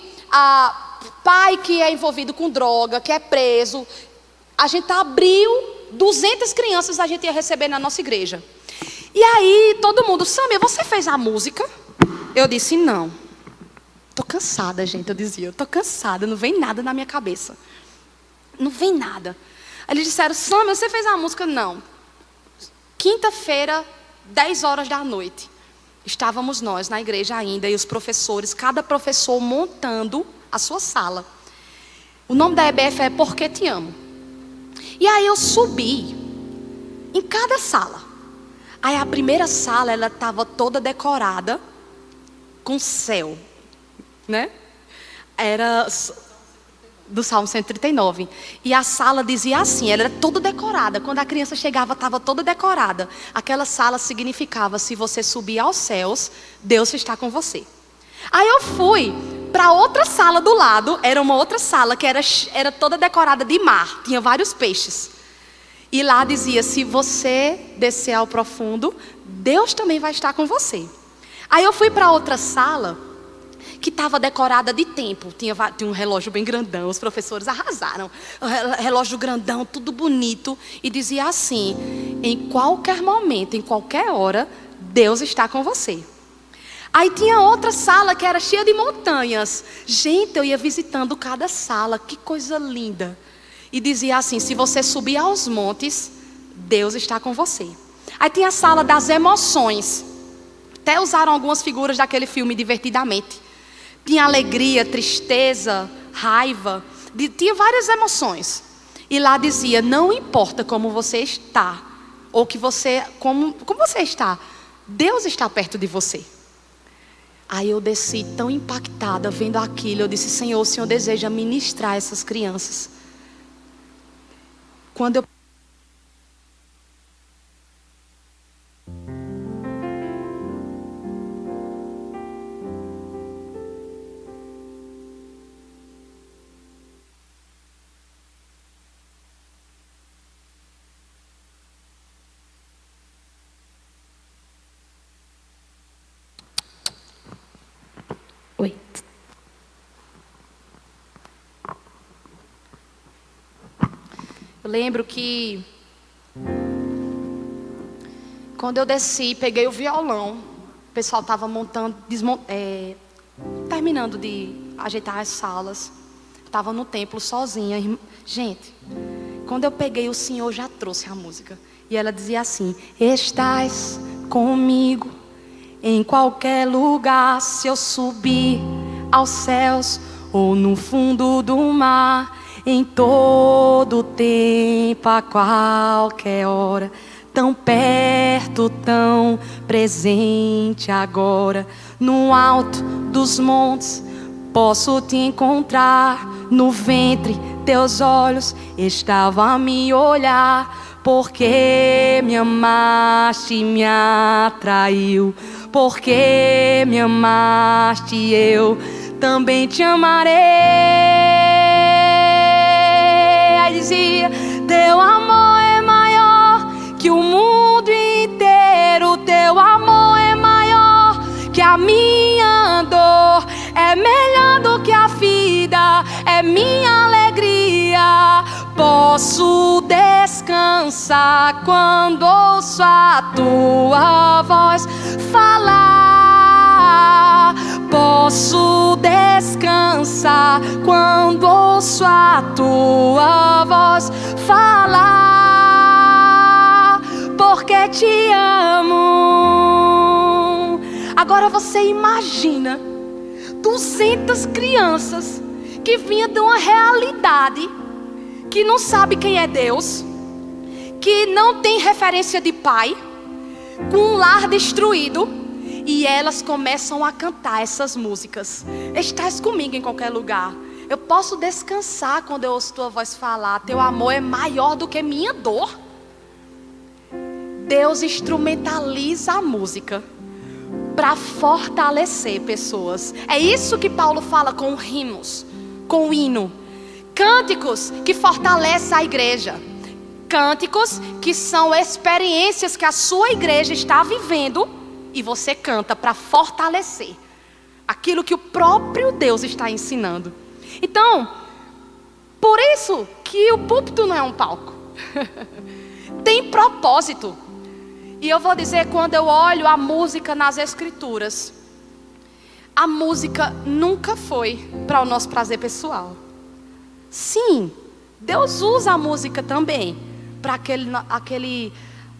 pai que é envolvido com droga, que é preso. A gente abriu 200 crianças, a gente ia receber na nossa igreja. E aí todo mundo, Samia, você fez a música? Eu disse, não. Tô cansada, gente, eu dizia. Tô cansada, não vem nada na minha cabeça. Não vem nada. Aí eles disseram, Samia, você fez a música? Não. Quinta-feira, 10 horas da noite. Estávamos nós na igreja ainda e os professores, cada professor montando a sua sala. O nome da EBF é Porque Te Amo. E aí eu subi em cada sala. Aí a primeira sala, ela estava toda decorada com céu, né? Era do Salmo 139. E a sala dizia assim, ela era toda decorada. Quando a criança chegava, estava toda decorada. Aquela sala significava, se você subir aos céus, Deus está com você. Aí eu fui para outra sala do lado, era uma outra sala que era toda decorada de mar, tinha vários peixes. E lá dizia, se você descer ao profundo, Deus também vai estar com você. Aí eu fui para outra sala, que estava decorada de tempo, tinha um relógio bem grandão, os professores arrasaram, relógio grandão, tudo bonito, e dizia assim, em qualquer momento, em qualquer hora, Deus está com você. Aí tinha outra sala que era cheia de montanhas. Gente, eu ia visitando cada sala, que coisa linda. E dizia assim, se você subir aos montes, Deus está com você. Aí tinha a sala das emoções. Até usaram algumas figuras daquele filme Divertidamente. Tinha alegria, tristeza, raiva. Tinha várias emoções. E lá dizia, não importa como você está, ou como você está, Deus está perto de você. Aí eu desci tão impactada vendo aquilo. Eu disse, Senhor, o Senhor deseja ministrar essas crianças. Quando eu... Oi. Eu lembro que quando eu desci, peguei o violão, o pessoal estava montando, terminando de ajeitar as salas. Estava no templo sozinha. Gente, quando eu peguei, o Senhor já trouxe a música. E ela dizia assim, estás comigo em qualquer lugar, se eu subir aos céus ou no fundo do mar, em todo tempo, a qualquer hora, tão perto, tão presente agora, no alto dos montes posso te encontrar, no ventre teus olhos estavam a me olhar, porque me amaste e me atraiu, porque me amaste, eu também te amarei. Aí dizia, teu amor é maior que o mundo inteiro, teu amor é maior que a minha dor, é melhor do que a vida, é minha alegria. Posso descansar quando ouço a tua voz falar. Posso descansar quando ouço a tua voz falar, porque te amo. Agora você imagina 200 crianças que vinham de uma realidade que não sabe quem é Deus, que não tem referência de pai, com um lar destruído, e elas começam a cantar essas músicas. Estás comigo em qualquer lugar. Eu posso descansar quando eu ouço tua voz falar. Teu amor é maior do que minha dor. Deus instrumentaliza a música para fortalecer pessoas. É isso que Paulo fala com hinos, com hino. Cânticos que fortalecem a igreja. Cânticos que são experiências que a sua igreja está vivendo e você canta para fortalecer aquilo que o próprio Deus está ensinando. Então, por isso que o púlpito não é um palco. Tem propósito. E eu vou dizer, quando eu olho a música nas escrituras, a música nunca foi para o nosso prazer pessoal. Sim, Deus usa a música também para aquele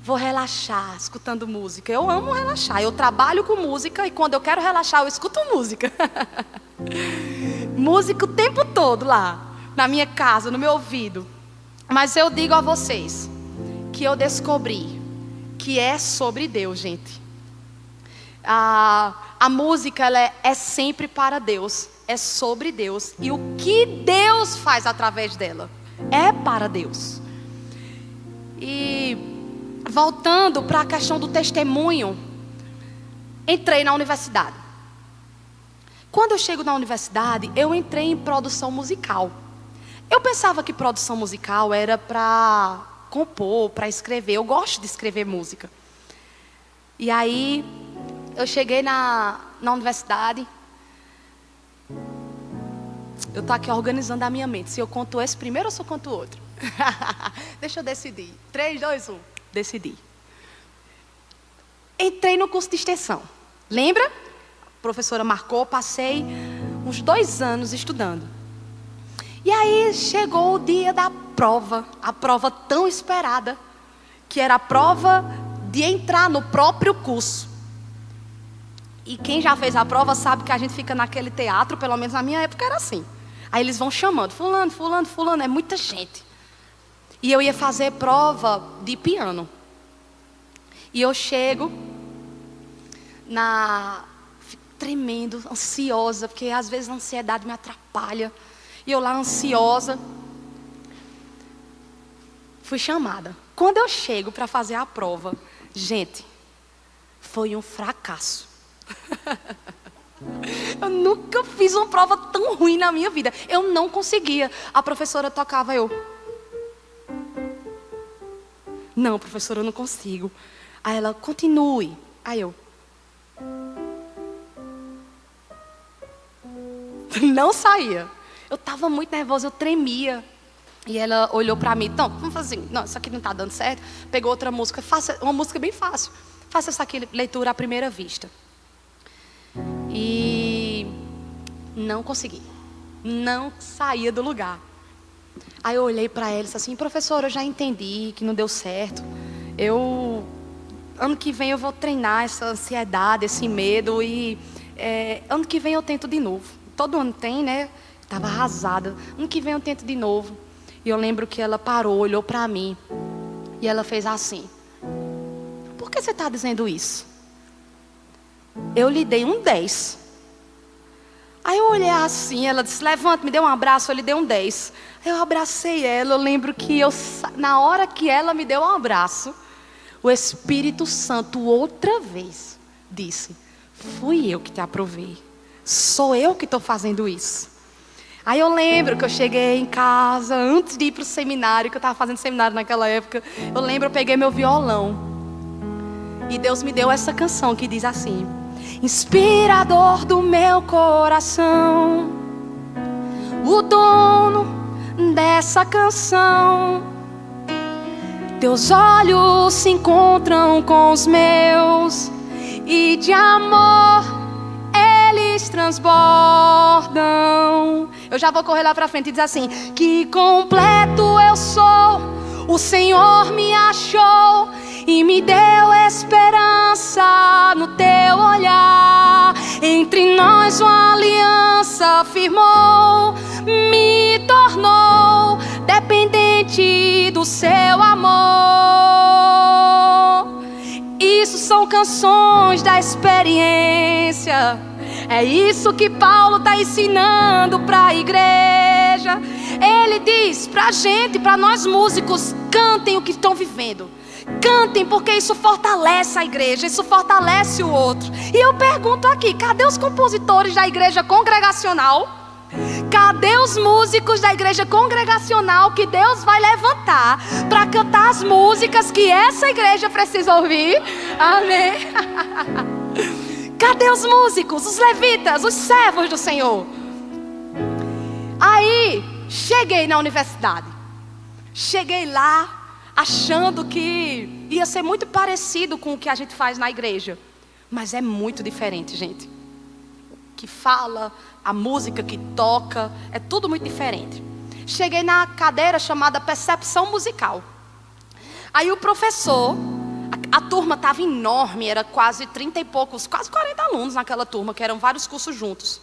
vou relaxar escutando música. Eu amo relaxar, eu trabalho com música e quando eu quero relaxar eu escuto música. Música o tempo todo lá, na minha casa, no meu ouvido. Mas eu digo a vocês que eu descobri que é sobre Deus, gente. A música ela é sempre para Deus, é sobre Deus. E o que Deus faz através dela é para Deus. E voltando para a questão do testemunho, entrei na universidade. Quando eu chego na universidade, eu entrei em produção musical. Eu pensava que produção musical era para compor, para escrever. Eu gosto de escrever música. E aí, eu cheguei na universidade. Eu estou aqui organizando a minha mente. Se eu conto esse primeiro ou se eu conto outro? Deixa eu decidir. 3, 2, 1. Decidi. Entrei no curso de extensão. Lembra? A professora marcou, passei uns 2 anos estudando. E aí chegou o dia da prova. A prova tão esperada. Que era a prova de entrar no próprio curso. E quem já fez a prova sabe que a gente fica naquele teatro, pelo menos na minha época era assim. Aí eles vão chamando, fulano, fulano, fulano, é muita gente. E eu ia fazer prova de piano. E eu chego, fico tremendo, ansiosa, porque às vezes a ansiedade me atrapalha. E eu lá ansiosa, fui chamada. Quando eu chego para fazer a prova, gente, foi um fracasso. Eu nunca fiz uma prova tão ruim na minha vida. Eu não conseguia. A professora tocava, eu... Não, professora, eu não consigo. Aí ela, continue. Aí eu... Não saía. Eu estava muito nervosa, eu tremia. E ela olhou para mim, então, vamos fazer assim, não, isso aqui não está dando certo. Pegou outra música, faça uma música bem fácil. Faça essa aqui, leitura à primeira vista. E não consegui. Não saía do lugar. Aí eu olhei para ela e disse assim, professora, eu já entendi que não deu certo. Ano que vem eu vou treinar essa ansiedade, esse medo. E ano que vem eu tento de novo. Todo ano tem, né? Estava arrasada. Ano que vem eu tento de novo. E eu lembro que ela parou, olhou para mim. E ela fez assim. Por que você está dizendo isso? Eu lhe dei um 10. Aí eu olhei assim, ela disse, levanta, me deu um abraço, eu lhe dei um 10. Eu abracei ela, eu lembro que na hora que ela me deu um abraço, o Espírito Santo outra vez disse, fui eu que te aprovei. Sou eu que estou fazendo isso. Aí eu lembro que eu cheguei em casa, antes de ir para o seminário, que eu estava fazendo seminário naquela época, eu lembro, eu peguei meu violão. E Deus me deu essa canção que diz assim, inspirador do meu coração, o dono dessa canção, teus olhos se encontram com os meus, e de amor eles rios transbordam. Eu já vou correr lá pra frente e dizer assim: que completo eu sou, o Senhor me achou e me deu esperança no teu olhar. Entre nós uma aliança firmou, me tornou dependente do seu amor. Isso são canções da experiência. É isso que Paulo está ensinando para a igreja. Ele diz pra gente, para nós músicos: cantem o que estão vivendo. Cantem, porque isso fortalece a igreja, isso fortalece o outro. E eu pergunto aqui: cadê os compositores da igreja congregacional? Cadê os músicos da igreja congregacional que Deus vai levantar para cantar as músicas que essa igreja precisa ouvir? Amém. Cadê os músicos, os levitas, os servos do Senhor? Aí, cheguei na universidade. Cheguei lá achando que ia ser muito parecido com o que a gente faz na igreja. Mas é muito diferente, gente. O que fala, a música que toca, é tudo muito diferente. Cheguei na cadeira chamada Percepção Musical. Aí o professor, a turma estava enorme, era quase 30 e poucos, quase 40 alunos naquela turma, que eram vários cursos juntos.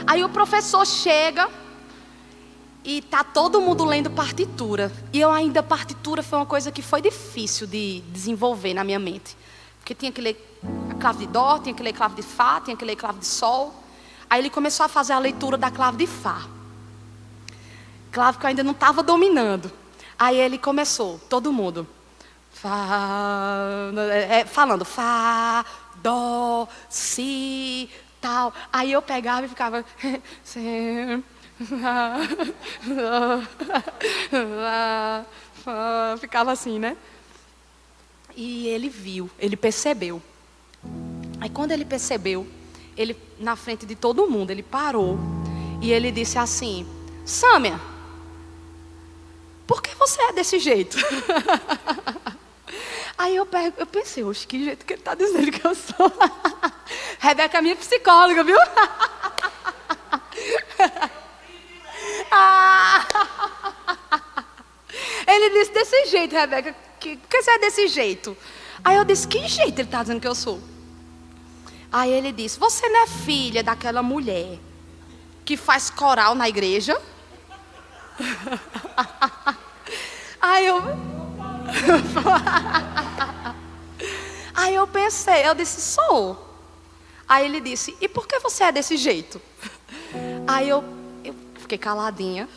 Aí o professor chega e tá todo mundo lendo partitura. E eu ainda, partitura foi uma coisa que foi difícil de desenvolver na minha mente. Porque tinha que ler a clave de dó, tinha que ler clave de fá, tinha que ler clave de sol. Aí ele começou a fazer a leitura da clave de fá. Clave que eu ainda não estava dominando. Aí ele começou, todo mundo, falando fá, dó, si, tal. Aí eu pegava e ficava ficava assim, né? E ele viu, ele percebeu. Aí quando ele percebeu, ele, na frente de todo mundo, ele parou e ele disse assim: Sâmia, por que você é desse jeito? Aí eu pensei: oxe, que jeito que ele está dizendo que eu sou. Rebeca é minha psicóloga, viu? Ele disse: desse jeito, Rebeca, por que você é desse jeito? Aí eu disse: que jeito ele está dizendo que eu sou? Aí ele disse: você não é filha daquela mulher que faz coral na igreja? Aí eu pensei, eu disse: sou. Aí ele disse: e por que você é desse jeito? Aí eu fiquei caladinha.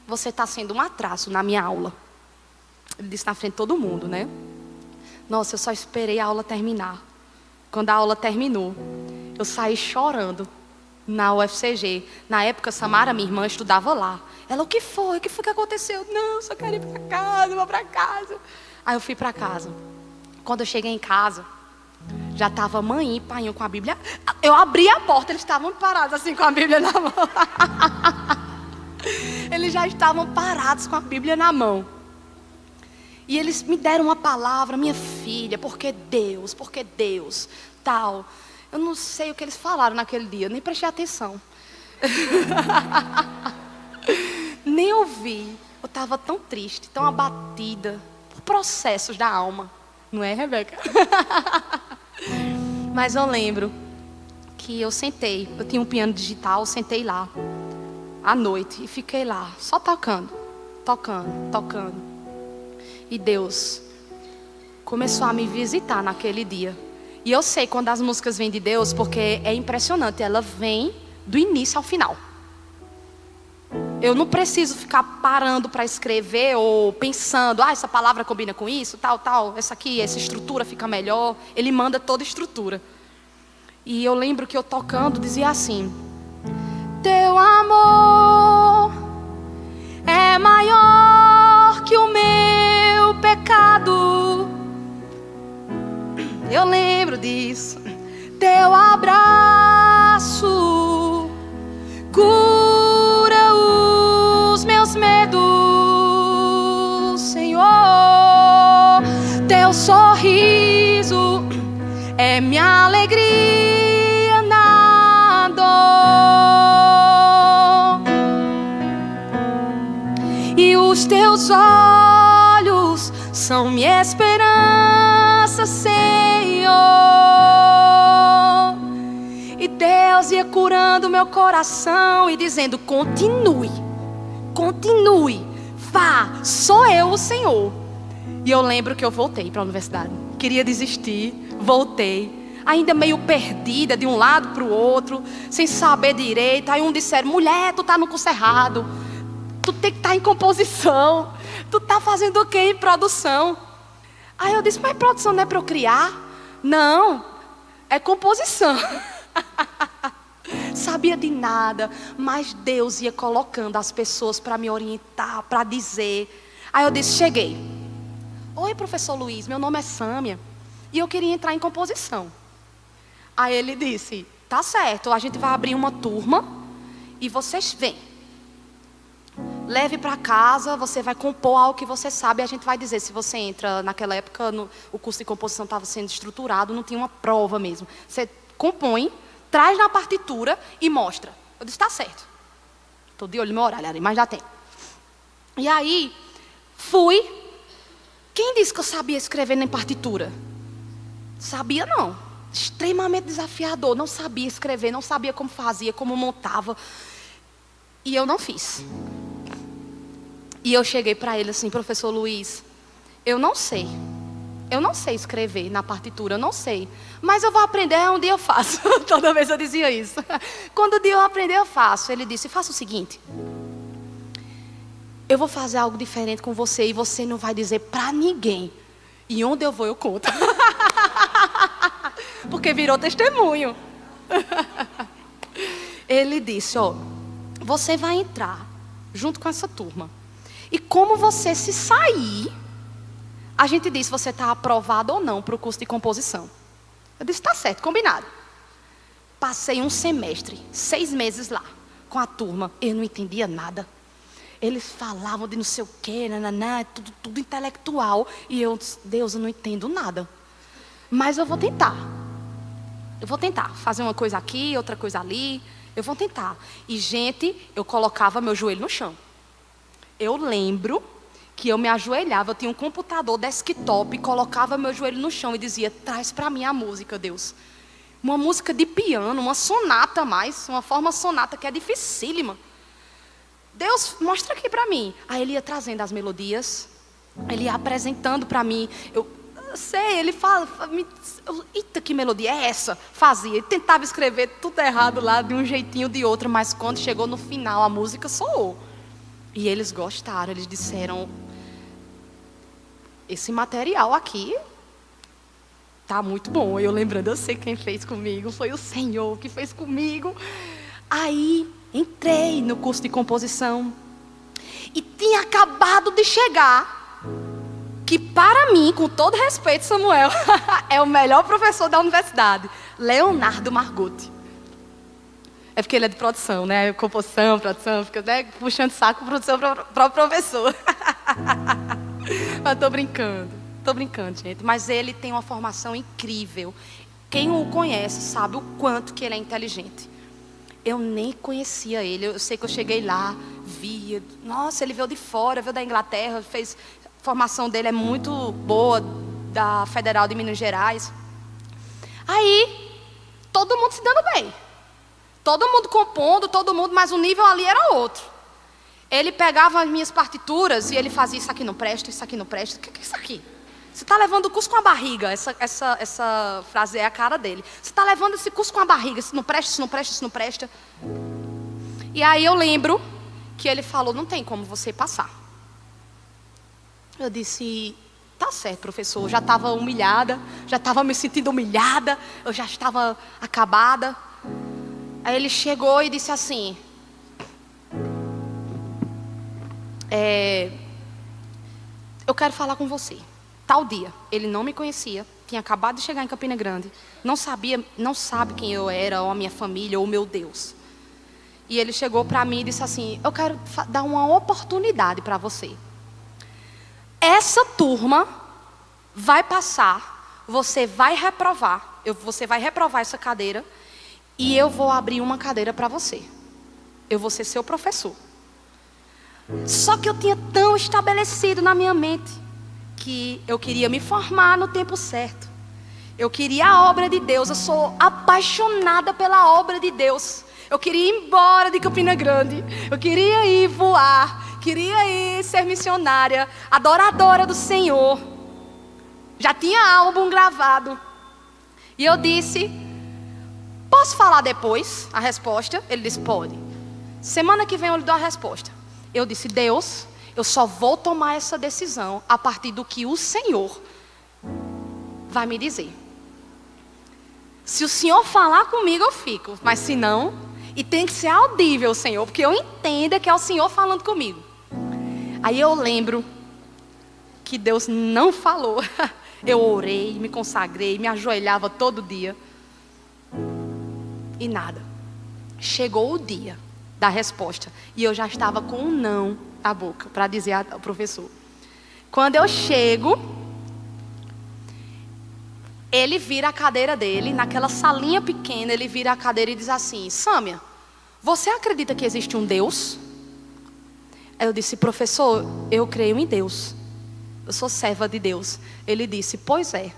Você está sendo um atraso na minha aula. Ele disse na frente de todo mundo, né? Nossa, eu só esperei a aula terminar. Quando a aula terminou, eu saí chorando na UFCG. Na época, Samara, minha irmã, estudava lá. Ela: o que foi? O que foi que aconteceu? Não, só quero ir para casa, vou para casa. Aí eu fui para casa. Quando eu cheguei em casa, já estava mãe e pai com a Bíblia. Eu abri a porta, eles estavam parados assim com a Bíblia na mão. Eles já estavam parados com a Bíblia na mão. E eles me deram uma palavra: minha filha, porque Deus, tal. Eu não sei o que eles falaram naquele dia, eu nem prestei atenção. Nem ouvi. Eu estava tão triste, tão abatida por processos da alma. Não é, Rebeca? Mas eu lembro que eu sentei, eu tinha um piano digital, sentei lá à noite e fiquei lá, só tocando. E Deus começou a me visitar naquele dia. E eu sei quando as músicas vêm de Deus, porque é impressionante, ela vem do início ao final. Eu não preciso ficar parando para escrever ou pensando: essa palavra combina com isso, tal, essa estrutura fica melhor. Ele manda toda a estrutura. E eu lembro que eu tocando dizia assim: teu amor é maior que o meu pecado. Eu lembro disso. Teu abraço cura os meus medos, Senhor. Teu sorriso é minha alegria na Os teus olhos são minha esperança, Senhor. E Deus ia curando meu coração e dizendo: continue, continue, vá, sou eu o Senhor. E eu lembro que eu voltei para a universidade. Queria desistir, voltei. Ainda meio perdida de um lado para o outro, sem saber direito. Aí disseram: mulher, tu tá no curso errado. Tu tem que estar em composição. Tu tá fazendo o quê em produção? Aí eu disse: mas produção não é para eu criar? Não, é composição. Sabia de nada, mas Deus ia colocando as pessoas para me orientar, para dizer. Aí eu disse: cheguei. Oi, professor Luiz, meu nome é Sâmia e eu queria entrar em composição. Aí ele disse: tá certo, a gente vai abrir uma turma e vocês vêm. Leve para casa, você vai compor algo que você sabe e a gente vai dizer se você entra. Naquela época o curso de composição estava sendo estruturado, não tinha uma prova mesmo. Você compõe, traz na partitura e mostra. Eu disse: tá certo. Estou de olho no meu horário, mas já tem. E aí, fui. Quem disse que eu sabia escrever na partitura? Sabia não. Extremamente desafiador. Não sabia escrever, não sabia como fazia, como montava. E eu não fiz. E eu cheguei para ele assim: professor Luiz, eu não sei escrever na partitura, eu não sei. Mas eu vou aprender, um dia eu faço. Toda vez eu dizia isso. Quando o dia eu aprender, eu faço. Ele disse: faça o seguinte, eu vou fazer algo diferente com você e você não vai dizer para ninguém. E onde eu vou, eu conto. Porque virou testemunho. Ele disse: ó, você vai entrar junto com essa turma. E como você se sair, a gente diz se você está aprovado ou não para o curso de composição. Eu disse: tá certo, combinado. Passei um semestre, 6 meses lá, com a turma. Eu não entendia nada. Eles falavam de não sei o quê, tudo intelectual. E eu disse: Deus, eu não entendo nada. Mas eu vou tentar. Eu vou tentar fazer uma coisa aqui, outra coisa ali. Eu vou tentar. E, gente, eu colocava meu joelho no chão. Eu lembro que eu me ajoelhava, eu tinha um computador desktop, colocava meu joelho no chão e dizia: traz para mim a música, Deus. Uma música de piano, uma sonata mais, uma forma sonata que é dificílima. Deus, mostra aqui para mim. Aí ele ia trazendo as melodias, ele ia apresentando para mim. Eu sei, ele fala, eita, que melodia é essa? Fazia, ele tentava escrever tudo errado lá, de um jeitinho ou de outro, mas quando chegou no final, a música soou. E eles gostaram, eles disseram: esse material aqui tá muito bom. Eu lembrando, eu sei quem fez comigo, foi o Senhor que fez comigo. Aí entrei no curso de composição e tinha acabado de chegar, que para mim, com todo respeito, Samuel, é o melhor professor da universidade, Leonardo Margotti. É porque ele é de produção, né? Composição, produção, fica, né, puxando saco produção para o professor. Mas tô brincando, gente. Mas ele tem uma formação incrível. Quem o conhece sabe o quanto que ele é inteligente. Eu nem conhecia ele. Eu sei que eu cheguei lá, via. Nossa, ele veio de fora, veio da Inglaterra, fez. A formação dele é muito boa, da Federal de Minas Gerais. Aí, todo mundo se dando bem. Todo mundo compondo, todo mundo, mas o nível ali era outro. Ele pegava as minhas partituras e ele fazia: isso aqui não presta, isso aqui não presta. O que é isso aqui? Você está levando o curso com a barriga. Essa frase é a cara dele. Você está levando esse curso com a barriga. Isso não presta, isso não presta, isso não presta. E aí eu lembro que ele falou: não tem como você passar. Eu disse: tá certo, professor. Eu já estava humilhada, já estava me sentindo humilhada, eu já estava acabada. Aí ele chegou e disse assim: eu quero falar com você. Tal dia, ele não me conhecia, tinha acabado de chegar em Campina Grande, não sabe quem eu era, ou a minha família, ou meu Deus. E ele chegou para mim e disse assim: eu quero dar uma oportunidade para você. Essa turma vai passar, você vai reprovar essa cadeira, e eu vou abrir uma cadeira para você. Eu vou ser seu professor. Só que eu tinha tão estabelecido na minha mente que eu queria me formar no tempo certo. Eu queria a obra de Deus. Eu sou apaixonada pela obra de Deus. Eu queria ir embora de Campina Grande. Eu queria ir voar. Queria ir ser missionária, adoradora do Senhor. Já tinha álbum gravado. E eu disse: posso falar depois a resposta? Ele disse: pode. Semana que vem eu lhe dou a resposta. Eu disse: Deus, eu só vou tomar essa decisão a partir do que o Senhor vai me dizer. Se o Senhor falar comigo, eu fico. Mas se não, e tem que ser audível, Senhor, porque eu entendo que é o Senhor falando comigo. Aí eu lembro que Deus não falou. Eu orei, me consagrei, me ajoelhava todo dia. E nada. Chegou o dia da resposta. E eu já estava com um não na boca para dizer ao professor. Quando eu chego, ele vira a cadeira dele, naquela salinha pequena, ele vira a cadeira e diz assim: Sâmia, você acredita que existe um Deus? Aí eu disse: professor, eu creio em Deus. Eu sou serva de Deus. Ele disse: pois é,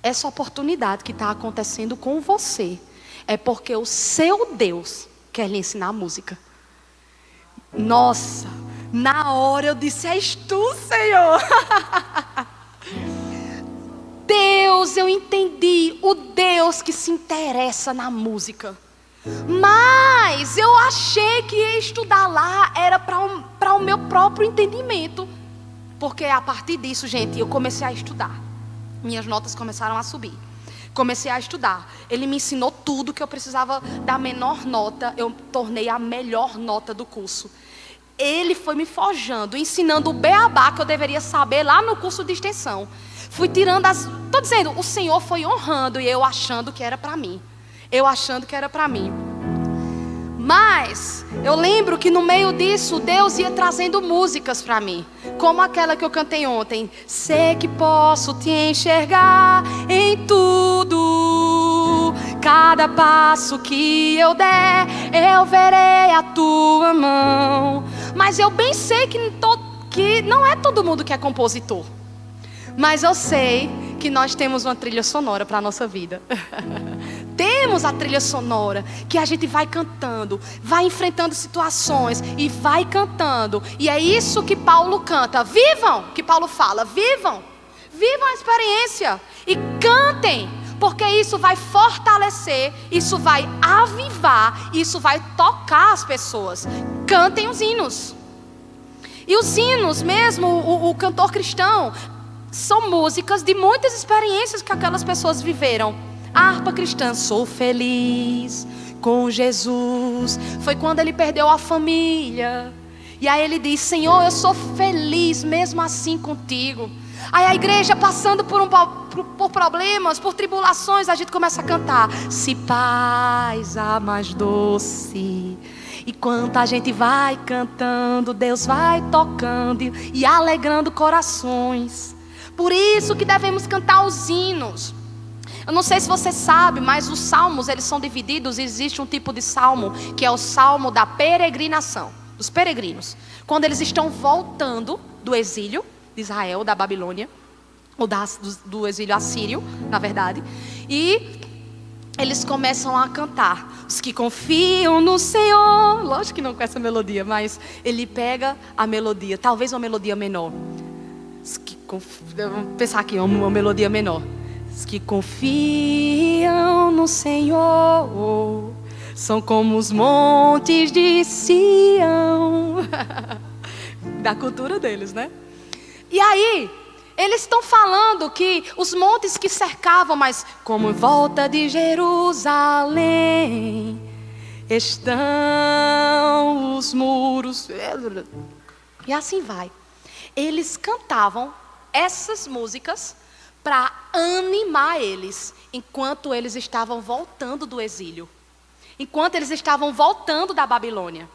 essa oportunidade que está acontecendo com você é porque o seu Deus quer lhe ensinar música. Nossa, na hora eu disse: és tu, Senhor. Deus, eu entendi, o Deus que se interessa na música. Mas eu achei que estudar lá era para o meu próprio entendimento. Porque a partir disso, gente, eu comecei a estudar. Minhas notas começaram a subir. Comecei a estudar. Ele me ensinou tudo que eu precisava da menor nota. Eu tornei a melhor nota do curso. Ele foi me forjando, ensinando o beabá que eu deveria saber lá no curso de extensão. Fui tirando as... Estou dizendo, o Senhor foi honrando e eu achando que era para mim. Eu achando que era para mim. Mas eu lembro que no meio disso Deus ia trazendo músicas para mim, como aquela que eu cantei ontem. Sei que posso te enxergar em tudo. Cada passo que eu der, eu verei a tua mão. Mas eu bem sei que não é todo mundo que é compositor. Mas eu sei que nós temos uma trilha sonora para a nossa vida. Temos a trilha sonora que a gente vai cantando, vai enfrentando situações e vai cantando. E é isso que Paulo canta. Vivam, que Paulo fala, vivam a experiência e cantem, porque isso vai fortalecer, isso vai avivar, isso vai tocar as pessoas. Cantem os hinos. E os hinos mesmo, o cantor cristão, são músicas de muitas experiências que aquelas pessoas viveram. A harpa cristã, sou feliz com Jesus, foi quando ele perdeu a família. E aí ele diz: Senhor, eu sou feliz mesmo assim contigo. Aí a igreja passando por problemas, por tribulações, a gente começa a cantar: se paz a mais doce. E quando a gente vai cantando, Deus vai tocando e alegrando corações. Por isso que devemos cantar os hinos. Eu não sei se você sabe, mas os salmos, eles são divididos. Existe um tipo de salmo que é o salmo da peregrinação, dos peregrinos. Quando eles estão voltando do exílio de Israel, da Babilônia, ou do exílio assírio, na verdade. E eles começam a cantar: os que confiam no Senhor. Lógico que não com essa melodia, mas ele pega a melodia, talvez uma melodia menor. Vamos pensar aqui, uma melodia menor. Os que confiam no Senhor são como os montes de Sião. Da cultura deles, né? E aí, eles estão falando que os montes que cercavam, mas como em volta de Jerusalém estão os muros. E assim vai. Eles cantavam essas músicas para animar eles, enquanto eles estavam voltando do exílio, enquanto eles estavam voltando da Babilônia.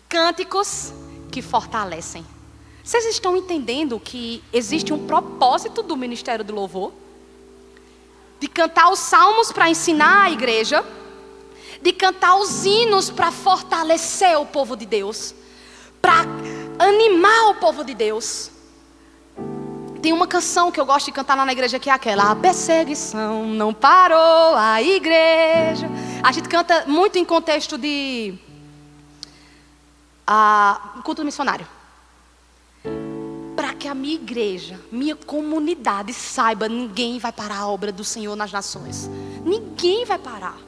Cânticos que fortalecem. Vocês estão entendendo que existe um propósito do Ministério do Louvor? De cantar os salmos para ensinar a igreja, de cantar os hinos para fortalecer o povo de Deus, para animar o povo de Deus. Tem uma canção que eu gosto de cantar lá na igreja, que é aquela: a perseguição não parou a igreja. A gente canta muito em contexto de culto missionário, para que a minha igreja, minha comunidade saiba: ninguém vai parar a obra do Senhor nas nações. Ninguém vai parar.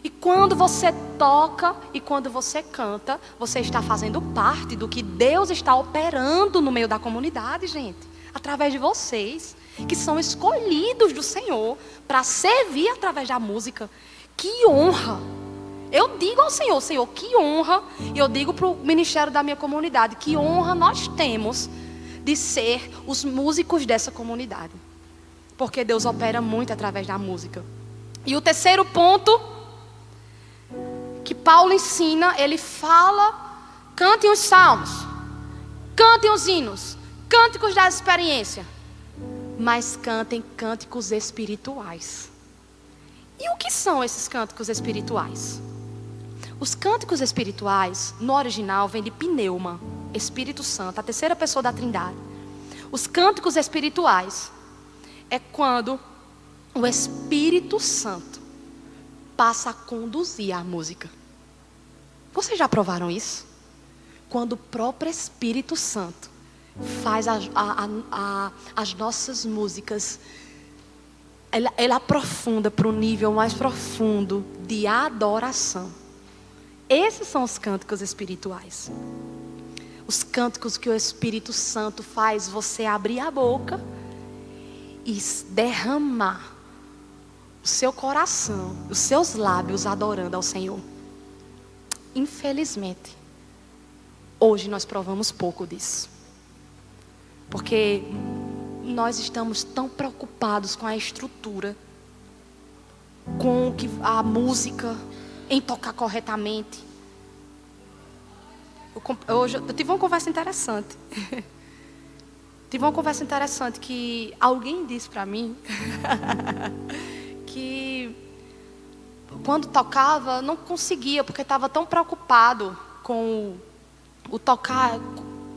E quando você toca e quando você canta, você está fazendo parte do que Deus está operando no meio da comunidade, gente. Através de vocês, que são escolhidos do Senhor para servir através da música. Que honra! Eu digo ao Senhor: Senhor, que honra. E eu digo para o ministério da minha comunidade: que honra nós temos de ser os músicos dessa comunidade. Porque Deus opera muito através da música. E o terceiro ponto que Paulo ensina, ele fala: cantem os salmos, cantem os hinos, cânticos da experiência, mas cantem cânticos espirituais. E o que são esses cânticos espirituais? Os cânticos espirituais, no original, vem de pneuma, Espírito Santo, a terceira pessoa da Trindade. Os cânticos espirituais é quando o Espírito Santo passa a conduzir a música. Vocês já provaram isso? Quando o próprio Espírito Santo faz as nossas músicas, ela aprofunda para o nível mais profundo de adoração. Esses são os cânticos espirituais. Os cânticos que o Espírito Santo faz você abrir a boca e derramar o seu coração, os seus lábios adorando ao Senhor. Infelizmente, hoje nós provamos pouco disso. Porque nós estamos tão preocupados com a estrutura, com a música, em tocar corretamente. Hoje eu tive uma conversa interessante. Que alguém disse para mim que quando tocava não conseguia, porque estava tão preocupado com o tocar,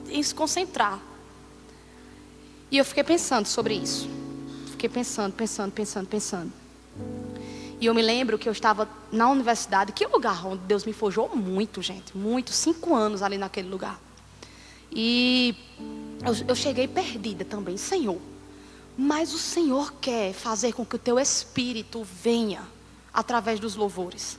em se concentrar. E eu fiquei pensando sobre isso. Fiquei pensando. E eu me lembro que eu estava na universidade. Que lugar onde Deus me forjou muito, gente. Muito, 5 anos ali naquele lugar. E eu cheguei perdida também. Senhor, mas o Senhor quer fazer com que o teu Espírito venha através dos louvores.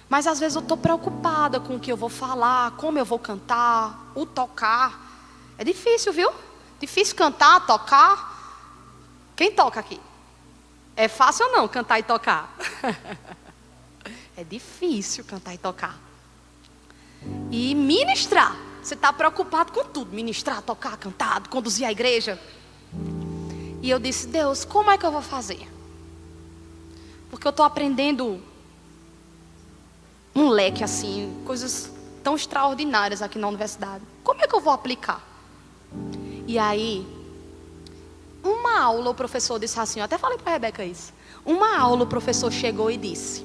Mas às vezes eu estou preocupada com o que eu vou falar, como eu vou cantar, o tocar. É difícil, viu? Difícil cantar, tocar. Quem toca aqui? É fácil ou não cantar e tocar? É difícil cantar e tocar. E ministrar. Você está preocupado com tudo. Ministrar, tocar, cantar, conduzir a igreja. E eu disse: Deus, como é que eu vou fazer? Porque eu estou aprendendo um leque assim, coisas tão extraordinárias aqui na universidade. Como é que eu vou aplicar? E aí, uma aula o professor disse assim, eu até falei para a Rebeca isso. Uma aula o professor chegou e disse: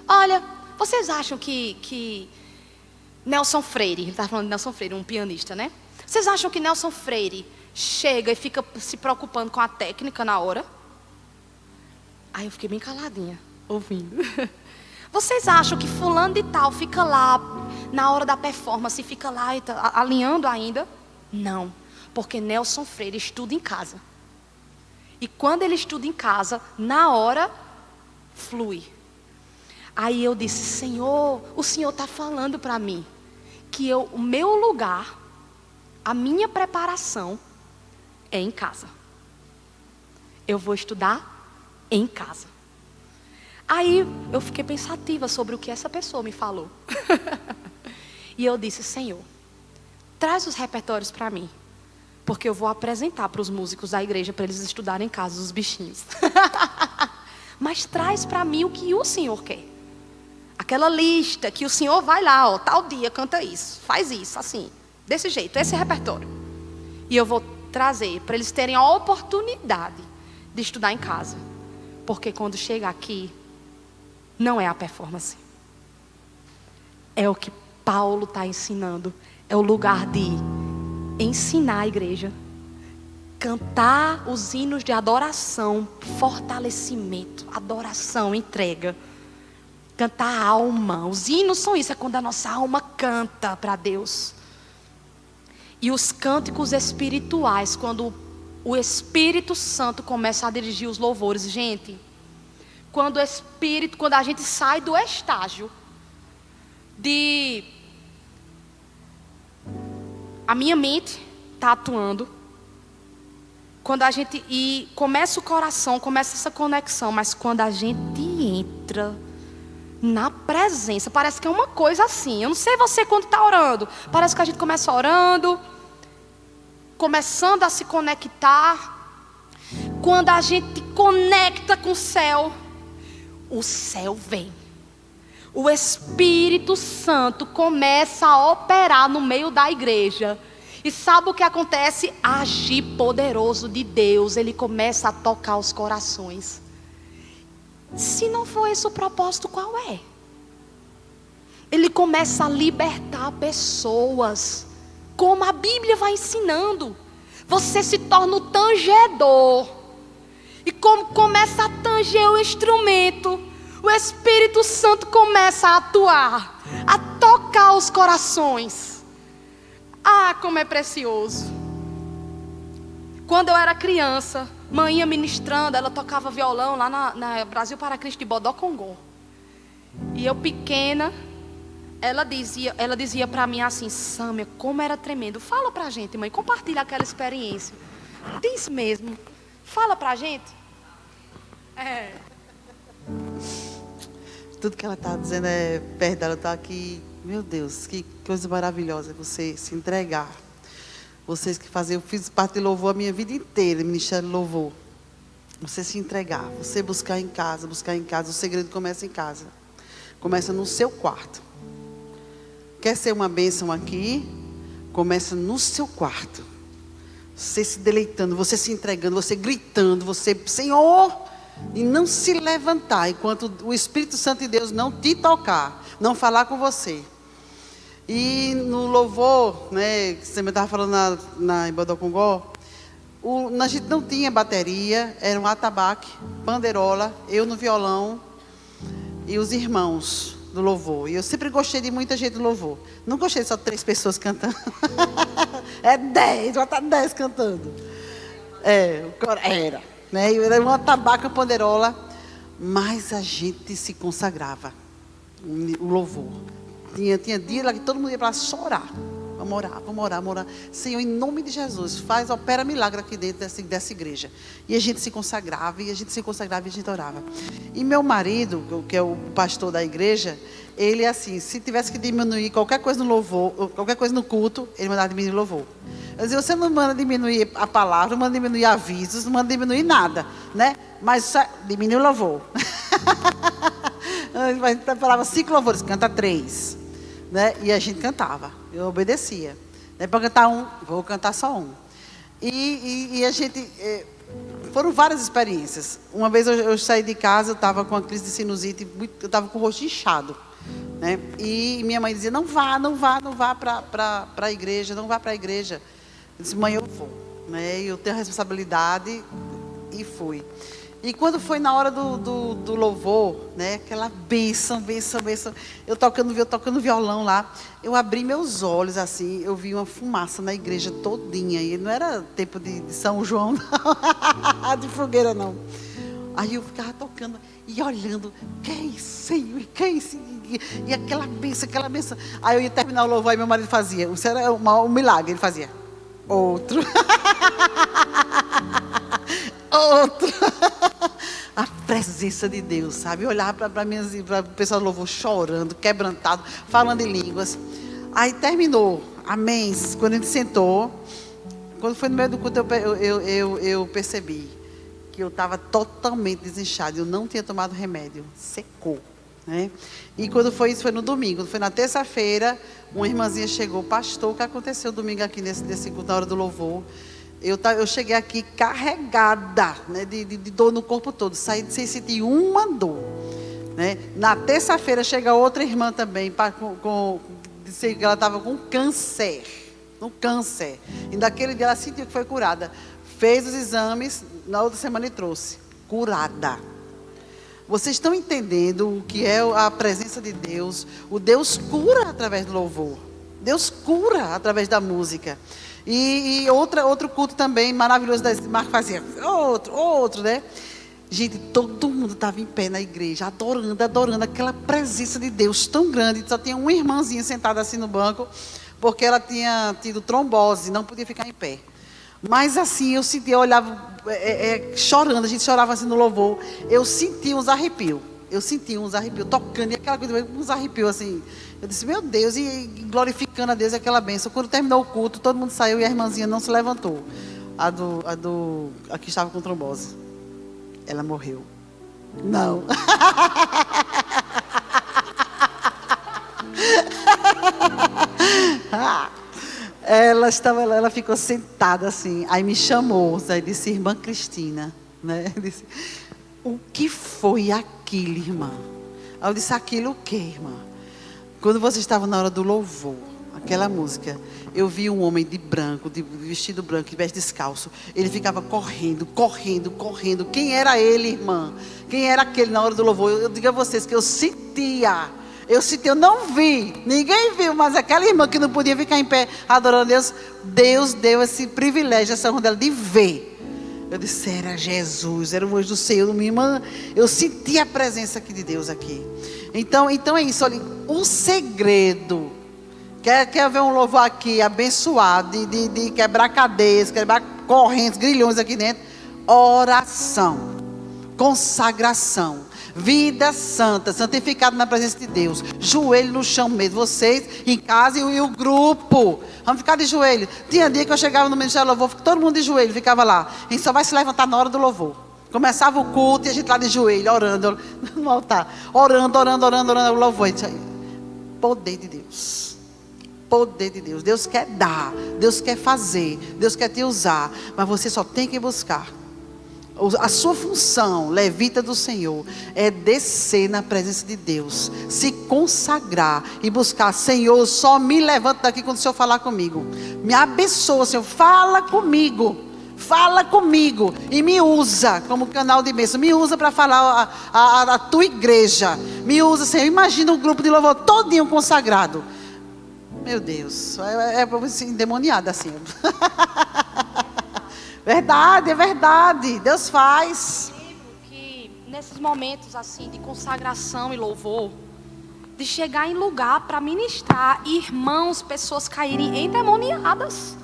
olha, vocês acham que Nelson Freire, ele estava falando de Nelson Freire, um pianista, né? Vocês acham que Nelson Freire chega e fica se preocupando com a técnica na hora? Aí eu fiquei bem caladinha, ouvindo. Vocês acham que fulano de tal fica lá, na hora da performance, fica lá e tá alinhando ainda? Não, porque Nelson Freire estuda em casa. E quando ele estuda em casa, na hora, flui. Aí eu disse: Senhor, o Senhor está falando para mim que o meu lugar, a minha preparação é em casa. Eu vou estudar em casa. Aí eu fiquei pensativa sobre o que essa pessoa me falou. E eu disse: Senhor, traz os repertórios para mim, porque eu vou apresentar para os músicos da igreja para eles estudarem em casa os bichinhos. Mas traz para mim o que o Senhor quer. Aquela lista que o Senhor vai lá, ó, tal dia canta isso, faz isso, assim, desse jeito, esse repertório. E eu vou trazer para eles terem a oportunidade de estudar em casa. Porque quando chega aqui, não é a performance. É o que Paulo está ensinando. é o lugar de ensinar a igreja, cantar os hinos de adoração, fortalecimento, adoração, entrega. Cantar a alma. Os hinos são isso, é quando a nossa alma canta para Deus. E os cânticos espirituais, quando o Espírito Santo começa a dirigir os louvores. Gente, quando a gente sai do estágio de a minha mente está atuando, quando a gente começa o coração, começa essa conexão, mas quando a gente entra na presença, parece que é uma coisa assim. Eu não sei você quando está orando, parece que a gente começa orando, começando a se conectar. Quando a gente conecta com o céu vem. O Espírito Santo começa a operar no meio da igreja. E sabe o que acontece? Agir poderoso de Deus. Ele começa a tocar os corações. Se não for esse o propósito, qual é? Ele começa a libertar pessoas, como a Bíblia vai ensinando. Você se torna o tangedor. E como começa a tanger o instrumento, o Espírito Santo começa a atuar, a tocar os corações. Ah, como é precioso. Quando eu era criança, mãe ia ministrando, ela tocava violão lá na Brasil para Cristo de Bodocongó. E eu pequena, ela dizia para mim assim: Sâmia, como era tremendo. Fala pra gente, mãe, compartilha aquela experiência. Diz mesmo. Fala pra gente. Tudo que ela está dizendo é perto dela. Está aqui. Meu Deus, que coisa maravilhosa você se entregar. Vocês que fazem, eu fiz parte de louvor a minha vida inteira, ministério de louvor. Você se entregar, você buscar em casa. O segredo começa em casa. Começa no seu quarto. Quer ser uma bênção aqui? Começa no seu quarto. Você se deleitando, você se entregando, você gritando, você, Senhor, e não se levantar enquanto o Espírito Santo de Deus não te tocar, não falar com você. E no louvor, né, que você me estava falando em Bodocongó, a gente não tinha bateria, era um atabaque, panderola, eu no violão e os irmãos do louvor. E eu sempre gostei de muita gente do louvor. Não gostei de só 3 pessoas cantando. É 10, bota 10 cantando. Era. Né? Era um atabaque, uma panderola. Mas a gente se consagrava. O louvor. Tinha dia lá que todo mundo ia para chorar. Vamos orar. Senhor, em nome de Jesus, opera milagre aqui dentro dessa igreja. E a gente se consagrava, e a gente orava. E meu marido, que é o pastor da igreja, ele assim, se tivesse que diminuir qualquer coisa no louvor, qualquer coisa no culto, ele mandava diminuir o louvor. Eu dizia, você não manda diminuir a palavra, não manda diminuir avisos, não manda diminuir nada, né? Mas só diminui o louvor. A gente falava 5 louvores, canta 3. Né? E a gente cantava, eu obedecia. Para cantar um, vou cantar só um. E a gente, foram várias experiências. Uma vez eu saí de casa, eu estava com uma crise de sinusite, eu estava com o rosto inchado. Né? E minha mãe dizia, não vá para a igreja, não vá para a igreja. Eu disse, mãe, eu vou. Né? Eu tenho a responsabilidade e fui. E quando foi na hora do louvor, né, aquela bênção, eu tocando violão lá, eu abri meus olhos assim, eu vi uma fumaça na igreja todinha, e não era tempo de São João, não, de fogueira não. Aí eu ficava tocando e olhando, que é isso, Senhor, que é isso? E aquela bênção. Aí eu ia terminar o louvor, e meu marido fazia, isso era um milagre, ele fazia, outro. A presença de Deus, sabe? Eu olhava para o pessoal do louvor chorando, quebrantado, falando em línguas. Aí terminou, amém. Quando a gente sentou, quando foi no meio do culto, eu percebi que eu estava totalmente desinchado. Eu não tinha tomado remédio, secou. Né? E quando foi isso, foi no domingo. Foi na terça-feira, uma irmãzinha chegou, pastor, o que aconteceu domingo aqui nesse culto, na hora do louvor? Eu cheguei aqui carregada, né, de dor no corpo todo. Saí sem sentir uma dor. Né? Na terça-feira chega outra irmã também, disse que ela estava com câncer. Um câncer. E naquele dia ela sentiu que foi curada. Fez os exames, na outra semana ele trouxe. Curada. Vocês estão entendendo o que é a presença de Deus? O Deus cura através do louvor. Deus cura através da música. E outro culto também maravilhoso da Marco fazia. Outro, né? Gente, todo mundo estava em pé na igreja, adorando aquela presença de Deus tão grande. Só tinha uma irmãzinha sentada assim no banco, porque ela tinha tido trombose, não podia ficar em pé. Mas assim, eu olhava chorando, a gente chorava assim no louvor. Eu sentia uns arrepios, tocando, e aquela coisa, uns arrepios assim. Eu disse, meu Deus, e glorificando a Deus aquela bênção. Quando terminou o culto, todo mundo saiu e a irmãzinha não se levantou. A que estava com trombose. Ela morreu. Não. Ela ficou sentada assim. Aí me chamou, aí disse, irmã Cristina, né? Disse, o que foi aquilo, irmã? Aí eu disse, aquilo o quê, irmã? Quando você estava na hora do louvor, aquela música, eu vi um homem de branco, de vestido branco, de pés descalço. Ele ficava correndo. Quem era ele, irmã? Quem era aquele na hora do louvor? Eu digo a vocês que eu sentia, eu não vi, ninguém viu, mas aquela irmã que não podia ficar em pé adorando a Deus, Deus deu esse privilégio, essa honra dela de ver. Eu disse, era Jesus, era o anjo do Senhor, minha irmã. Eu senti a presença aqui de Deus aqui. Então é isso, olha, o segredo. Quer ver um louvor aqui abençoado, de quebrar cadeias, quebrar correntes, grilhões aqui dentro? Oração, consagração, vida santa, santificado na presença de Deus, joelho no chão mesmo, vocês em casa e o grupo, vamos ficar de joelho. Tinha dia que eu chegava no Ministério do Louvor, todo mundo de joelho, ficava lá. A gente só vai se levantar na hora do louvor. Começava o culto e a gente lá de joelho, orando no altar, orando, o louvor. Poder de Deus. Poder de Deus. Deus quer dar, Deus quer fazer, Deus quer te usar, mas você só tem que buscar. A sua função, levita do Senhor, é descer na presença de Deus, se consagrar e buscar. Senhor, só me levanta daqui quando o Senhor falar comigo. Me abençoa, Senhor, fala comigo e me usa como canal de bênção. Me usa para falar a tua igreja. Me usa, Senhor. Imagina um grupo de louvor todinho consagrado. Meu Deus, é para você endemoniada assim. Verdade, é verdade. Deus faz. Eu lembro que nesses momentos assim de consagração e louvor, de chegar em lugar para ministrar, irmãos, pessoas caírem endemoniadas.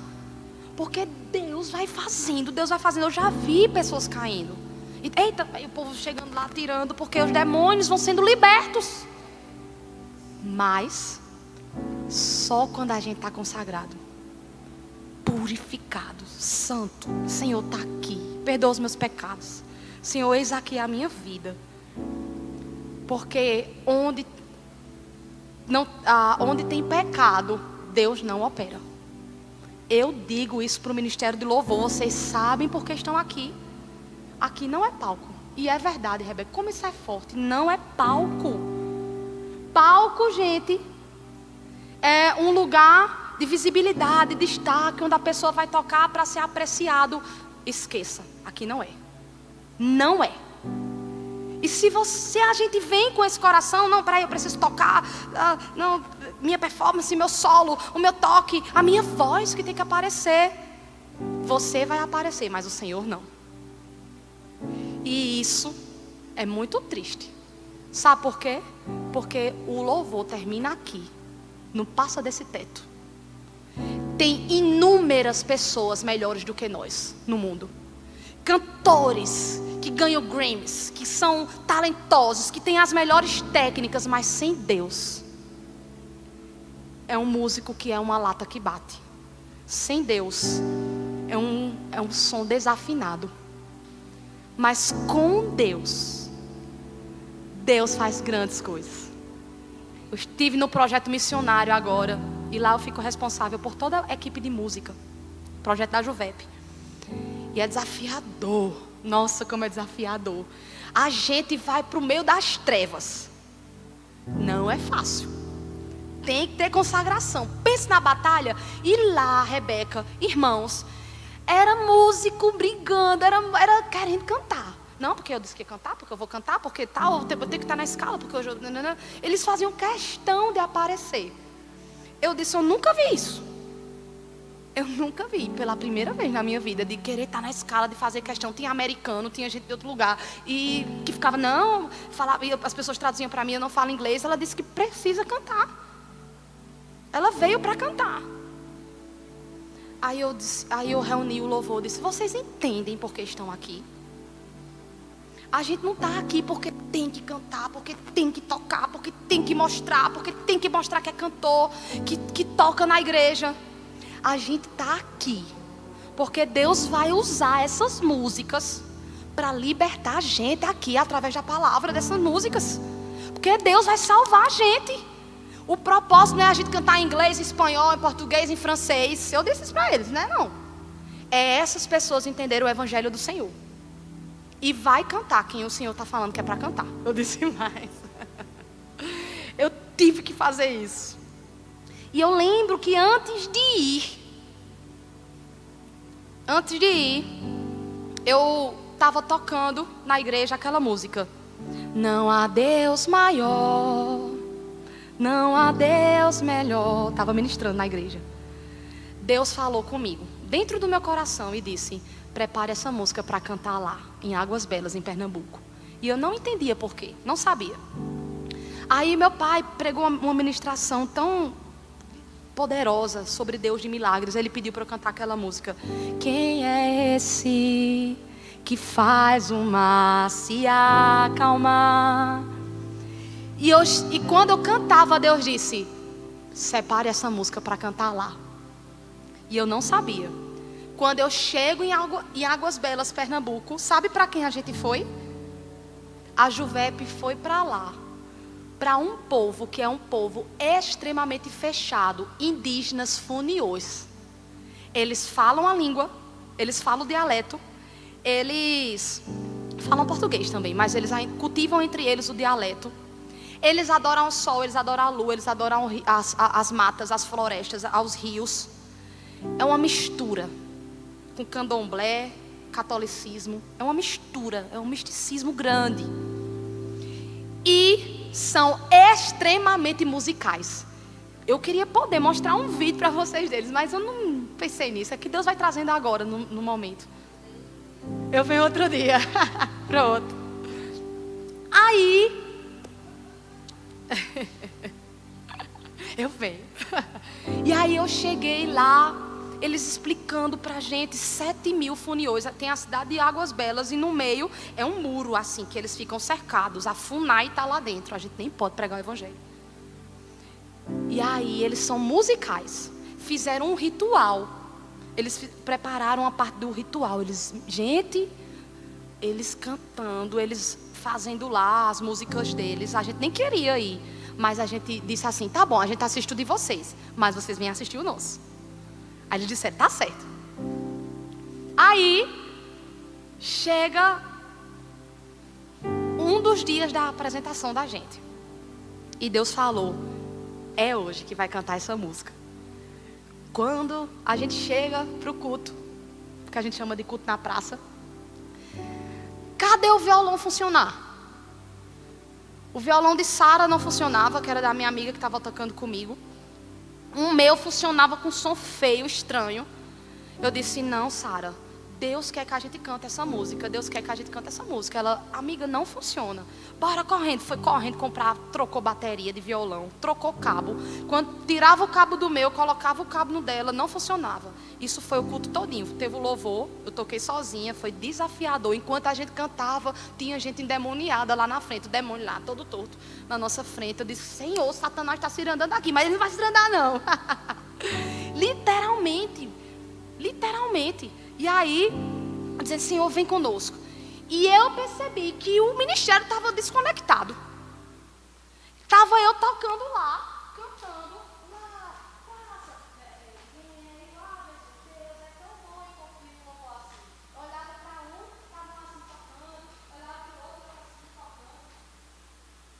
Porque Deus vai fazendo. Eu já vi pessoas caindo. E, eita, o povo chegando lá tirando, porque os demônios vão sendo libertos. Mas só quando a gente está consagrado, purificado, santo. Senhor, está aqui, perdoa os meus pecados. Senhor, eis aqui a minha vida. Porque onde tem pecado, Deus não opera. Eu digo isso para o Ministério de Louvor. Vocês sabem porque estão aqui. Aqui não é palco. E é verdade, Rebeca, como isso é forte. Não é palco. Palco, gente, é um lugar de visibilidade, de destaque, onde a pessoa vai tocar para ser apreciado. Esqueça, aqui não é. Não é. E se a gente vem com esse coração, não, peraí, eu preciso tocar, não, minha performance, meu solo, o meu toque, a minha voz que tem que aparecer. Você vai aparecer, mas o Senhor não. E isso é muito triste. Sabe por quê? Porque o louvor termina aqui, não passa desse teto. Tem inúmeras pessoas melhores do que nós no mundo. Cantores que ganham Grammys, que são talentosos, que têm as melhores técnicas, mas sem Deus é um músico que é uma lata que bate. Sem Deus é um som desafinado. Mas com Deus faz grandes coisas. Eu estive no projeto missionário agora, e lá eu fico responsável por toda a equipe de música, projeto da Juvep. E é desafiador. Nossa, como é desafiador. A gente vai para o meio das trevas. Não é fácil. tem que ter consagração. Pense na batalha. E lá, Rebeca, irmãos, era músico brigando, era querendo cantar. Não, porque eu disse que ia cantar, porque eu vou cantar, porque tal, eu tenho que estar na escala, porque hoje eu... Eles faziam questão de aparecer. Eu disse, eu nunca vi isso. Eu nunca vi, pela primeira vez na minha vida, de querer estar na escala, de fazer questão. Tinha americano, tinha gente de outro lugar. E que ficava, não, falava, e as pessoas traduziam para mim, eu não falo inglês. Ela disse que precisa cantar. Ela veio para cantar. Aí eu reuni o louvor, disse, vocês entendem por que estão aqui? A gente não está aqui porque tem que cantar, porque tem que tocar, porque tem que mostrar, porque tem que mostrar que é cantor, que toca na igreja. A gente está aqui porque Deus vai usar essas músicas para libertar a gente aqui através da palavra dessas músicas. Porque Deus vai salvar a gente. O propósito não é a gente cantar em inglês, em espanhol, em português, em francês. Eu disse isso para eles, né? Não. É essas pessoas entenderem o evangelho do Senhor. E vai cantar quem o Senhor está falando que é para cantar. Eu disse mais. Eu tive que fazer isso. E eu lembro que antes de ir, eu estava tocando na igreja aquela música. Não há Deus maior, não há Deus melhor. Estava ministrando na igreja. Deus falou comigo, dentro do meu coração, e disse, prepare essa música para cantar lá, em Águas Belas, em Pernambuco. E eu não entendia por quê, não sabia. Aí meu pai pregou uma ministração tão poderosa sobre Deus de milagres. Ele pediu para eu cantar aquela música. Quem é esse que faz o mar se acalmar? E quando eu cantava, Deus disse, separe essa música para cantar lá. E eu não sabia. Quando eu chego em Águas Belas, Pernambuco, sabe para quem a gente foi? A Juvep foi para lá. Para um povo que é um povo extremamente fechado, indígenas funiôs. Eles falam a língua, eles falam o dialeto, eles falam português também, mas eles cultivam entre eles o dialeto. Eles adoram o sol, eles adoram a lua, eles adoram as matas, as florestas, os rios. É uma mistura com candomblé, catolicismo. É uma mistura, é um misticismo grande. E são extremamente musicais. Eu queria poder mostrar um vídeo para vocês deles, mas eu não pensei nisso. É que Deus vai trazendo agora, no momento. Eu venho outro dia. Pronto. Aí eu venho. E aí eu cheguei lá, eles explicando pra gente, 7.000 funiôs. Tem a cidade de Águas Belas e no meio é um muro assim, que eles ficam cercados. A FUNAI está lá dentro, a gente nem pode pregar o evangelho. E aí eles são musicais. Fizeram um ritual. Eles prepararam a parte do ritual. Eles cantando, eles fazendo lá as músicas deles. A gente nem queria ir, mas a gente disse assim, tá bom, a gente assiste o de vocês, mas vocês vêm assistir o nosso. Aí eles disseram, tá certo. Aí chega um dos dias da apresentação da gente. E Deus falou, é hoje que vai cantar essa música. Quando a gente chega pro culto, que a gente chama de culto na praça, cadê o violão funcionar? O violão de Sara não funcionava, que era da minha amiga que estava tocando comigo. O meu funcionava com som feio, estranho. Eu disse, não, Sara, Deus quer que a gente cante essa música. Deus quer que a gente cante essa música. Ela, amiga, não funciona. Bora correndo. Foi correndo comprar, trocou bateria de violão, trocou cabo. Quando tirava o cabo do meu, colocava o cabo no dela, não funcionava. Isso foi o culto todinho. Teve o louvor, eu toquei sozinha, foi desafiador. Enquanto a gente cantava, tinha gente endemoniada lá na frente, o demônio lá, todo torto, na nossa frente. Eu disse, Senhor, Satanás está se andando aqui, mas ele não vai se andar não. Literalmente. E aí, dizendo, Senhor, vem conosco. E eu percebi que o ministério estava desconectado. Estava eu tocando lá, cantando. Lá, passa, vem, lá, Deus é tão bom e confio no louvor assim. Olhava para um, estava assim tocando. Olhava para o outro, estava assim tocando.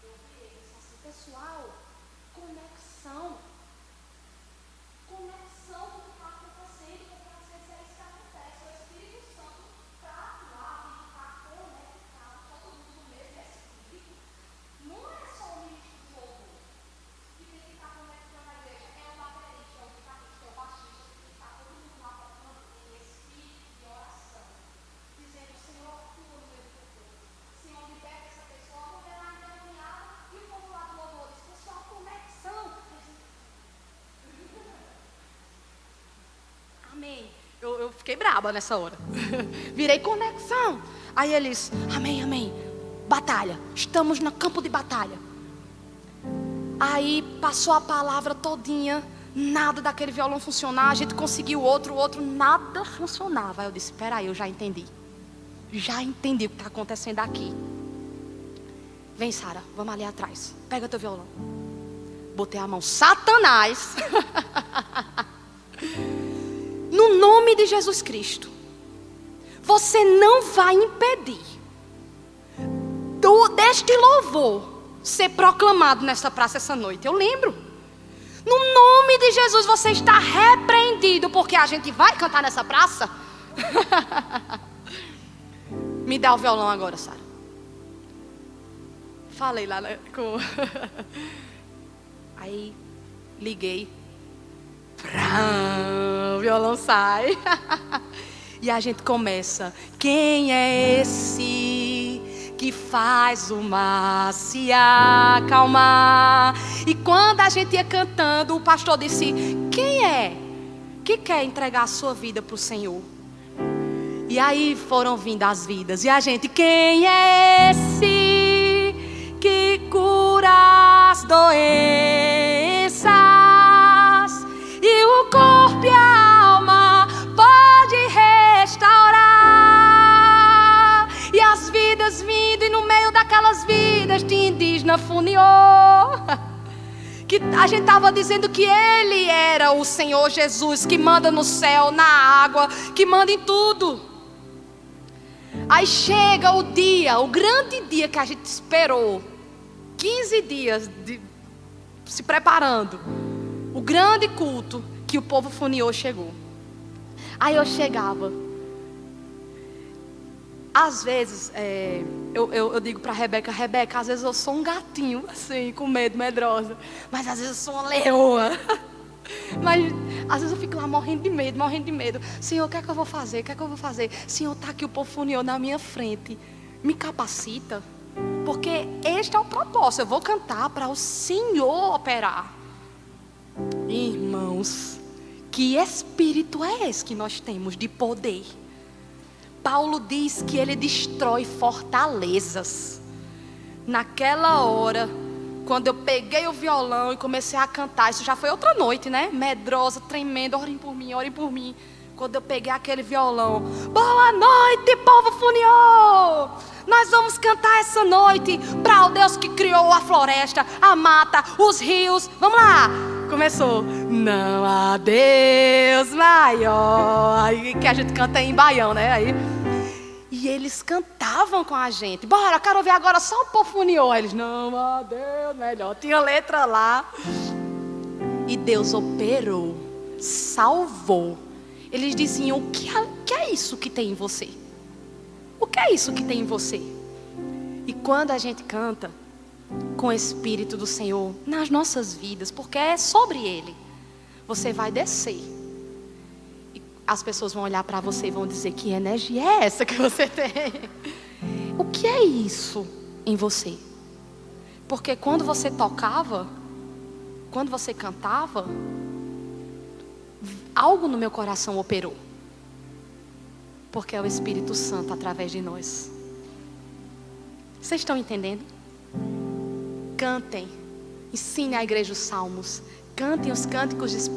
Eu vi eles assim, pessoal, conexão. Eu fiquei braba nessa hora. Virei conexão. Aí eles, amém, amém. Batalha, estamos no campo de batalha. Aí passou a palavra todinha, nada daquele violão funcionar. A gente conseguiu outro, nada funcionava. Aí eu disse, espera aí, eu já entendi. Já entendi o que está acontecendo aqui. Vem, Sara, vamos ali atrás. Pega teu violão. Botei a mão, Satanás. No nome de Jesus Cristo, você não vai impedir deste louvor ser proclamado nessa praça essa noite. Eu lembro. No nome de Jesus você está repreendido, porque a gente vai cantar nessa praça. Me dá o violão agora, Sara. Falei lá com... Aí liguei. O violão sai. E a gente começa. Quem é esse que faz o mar se acalmar? E quando a gente ia cantando, o pastor disse, quem é que quer entregar a sua vida para o Senhor? E aí foram vindo as vidas. E a gente, quem é esse que cura as doenças? E o corpo e a alma pode restaurar. E as vidas vindo, e no meio daquelas vidas de indígena funiô, que a gente estava dizendo que Ele era o Senhor Jesus, que manda no céu, na água, que manda em tudo. Aí chega o dia, o grande dia que a gente esperou 15 dias se preparando, o grande culto que o povo funiô chegou. Aí eu chegava. Às vezes, eu digo para Rebeca, às vezes eu sou um gatinho, assim, com medo, medrosa. Mas às vezes eu sou uma leoa. Mas às vezes eu fico lá morrendo de medo. Senhor, o que é que eu vou fazer? Senhor, está aqui o povo funiô na minha frente. Me capacita. Porque este é o propósito. Eu vou cantar para o Senhor operar. Irmãos, que espírito é esse que nós temos de poder? Paulo diz que ele destrói fortalezas. Naquela hora, quando eu peguei o violão e comecei a cantar, isso já foi outra noite, né? Medrosa, tremenda, orem por mim. Quando eu peguei aquele violão, boa noite, povo funiô! Nós vamos cantar essa noite para o Deus que criou a floresta, a mata, os rios. Vamos lá! Começou. Não há Deus maior. Aí que a gente canta em baião, né? Aí. E eles cantavam com a gente. Bora, quero ouvir agora só o povo funiô. Eles, não há Deus melhor. Tinha letra lá. E Deus operou, salvou. Eles diziam, o que é isso que tem em você? O que é isso que tem em você? E quando a gente canta com o Espírito do Senhor nas nossas vidas, porque é sobre Ele, você vai descer. E as pessoas vão olhar para você e vão dizer, que energia é essa que você tem? O que é isso em você? Porque quando você tocava, quando você cantava, algo no meu coração operou. Porque é o Espírito Santo através de nós. Vocês estão entendendo? Cantem, ensine a igreja os salmos, cantem os cânticos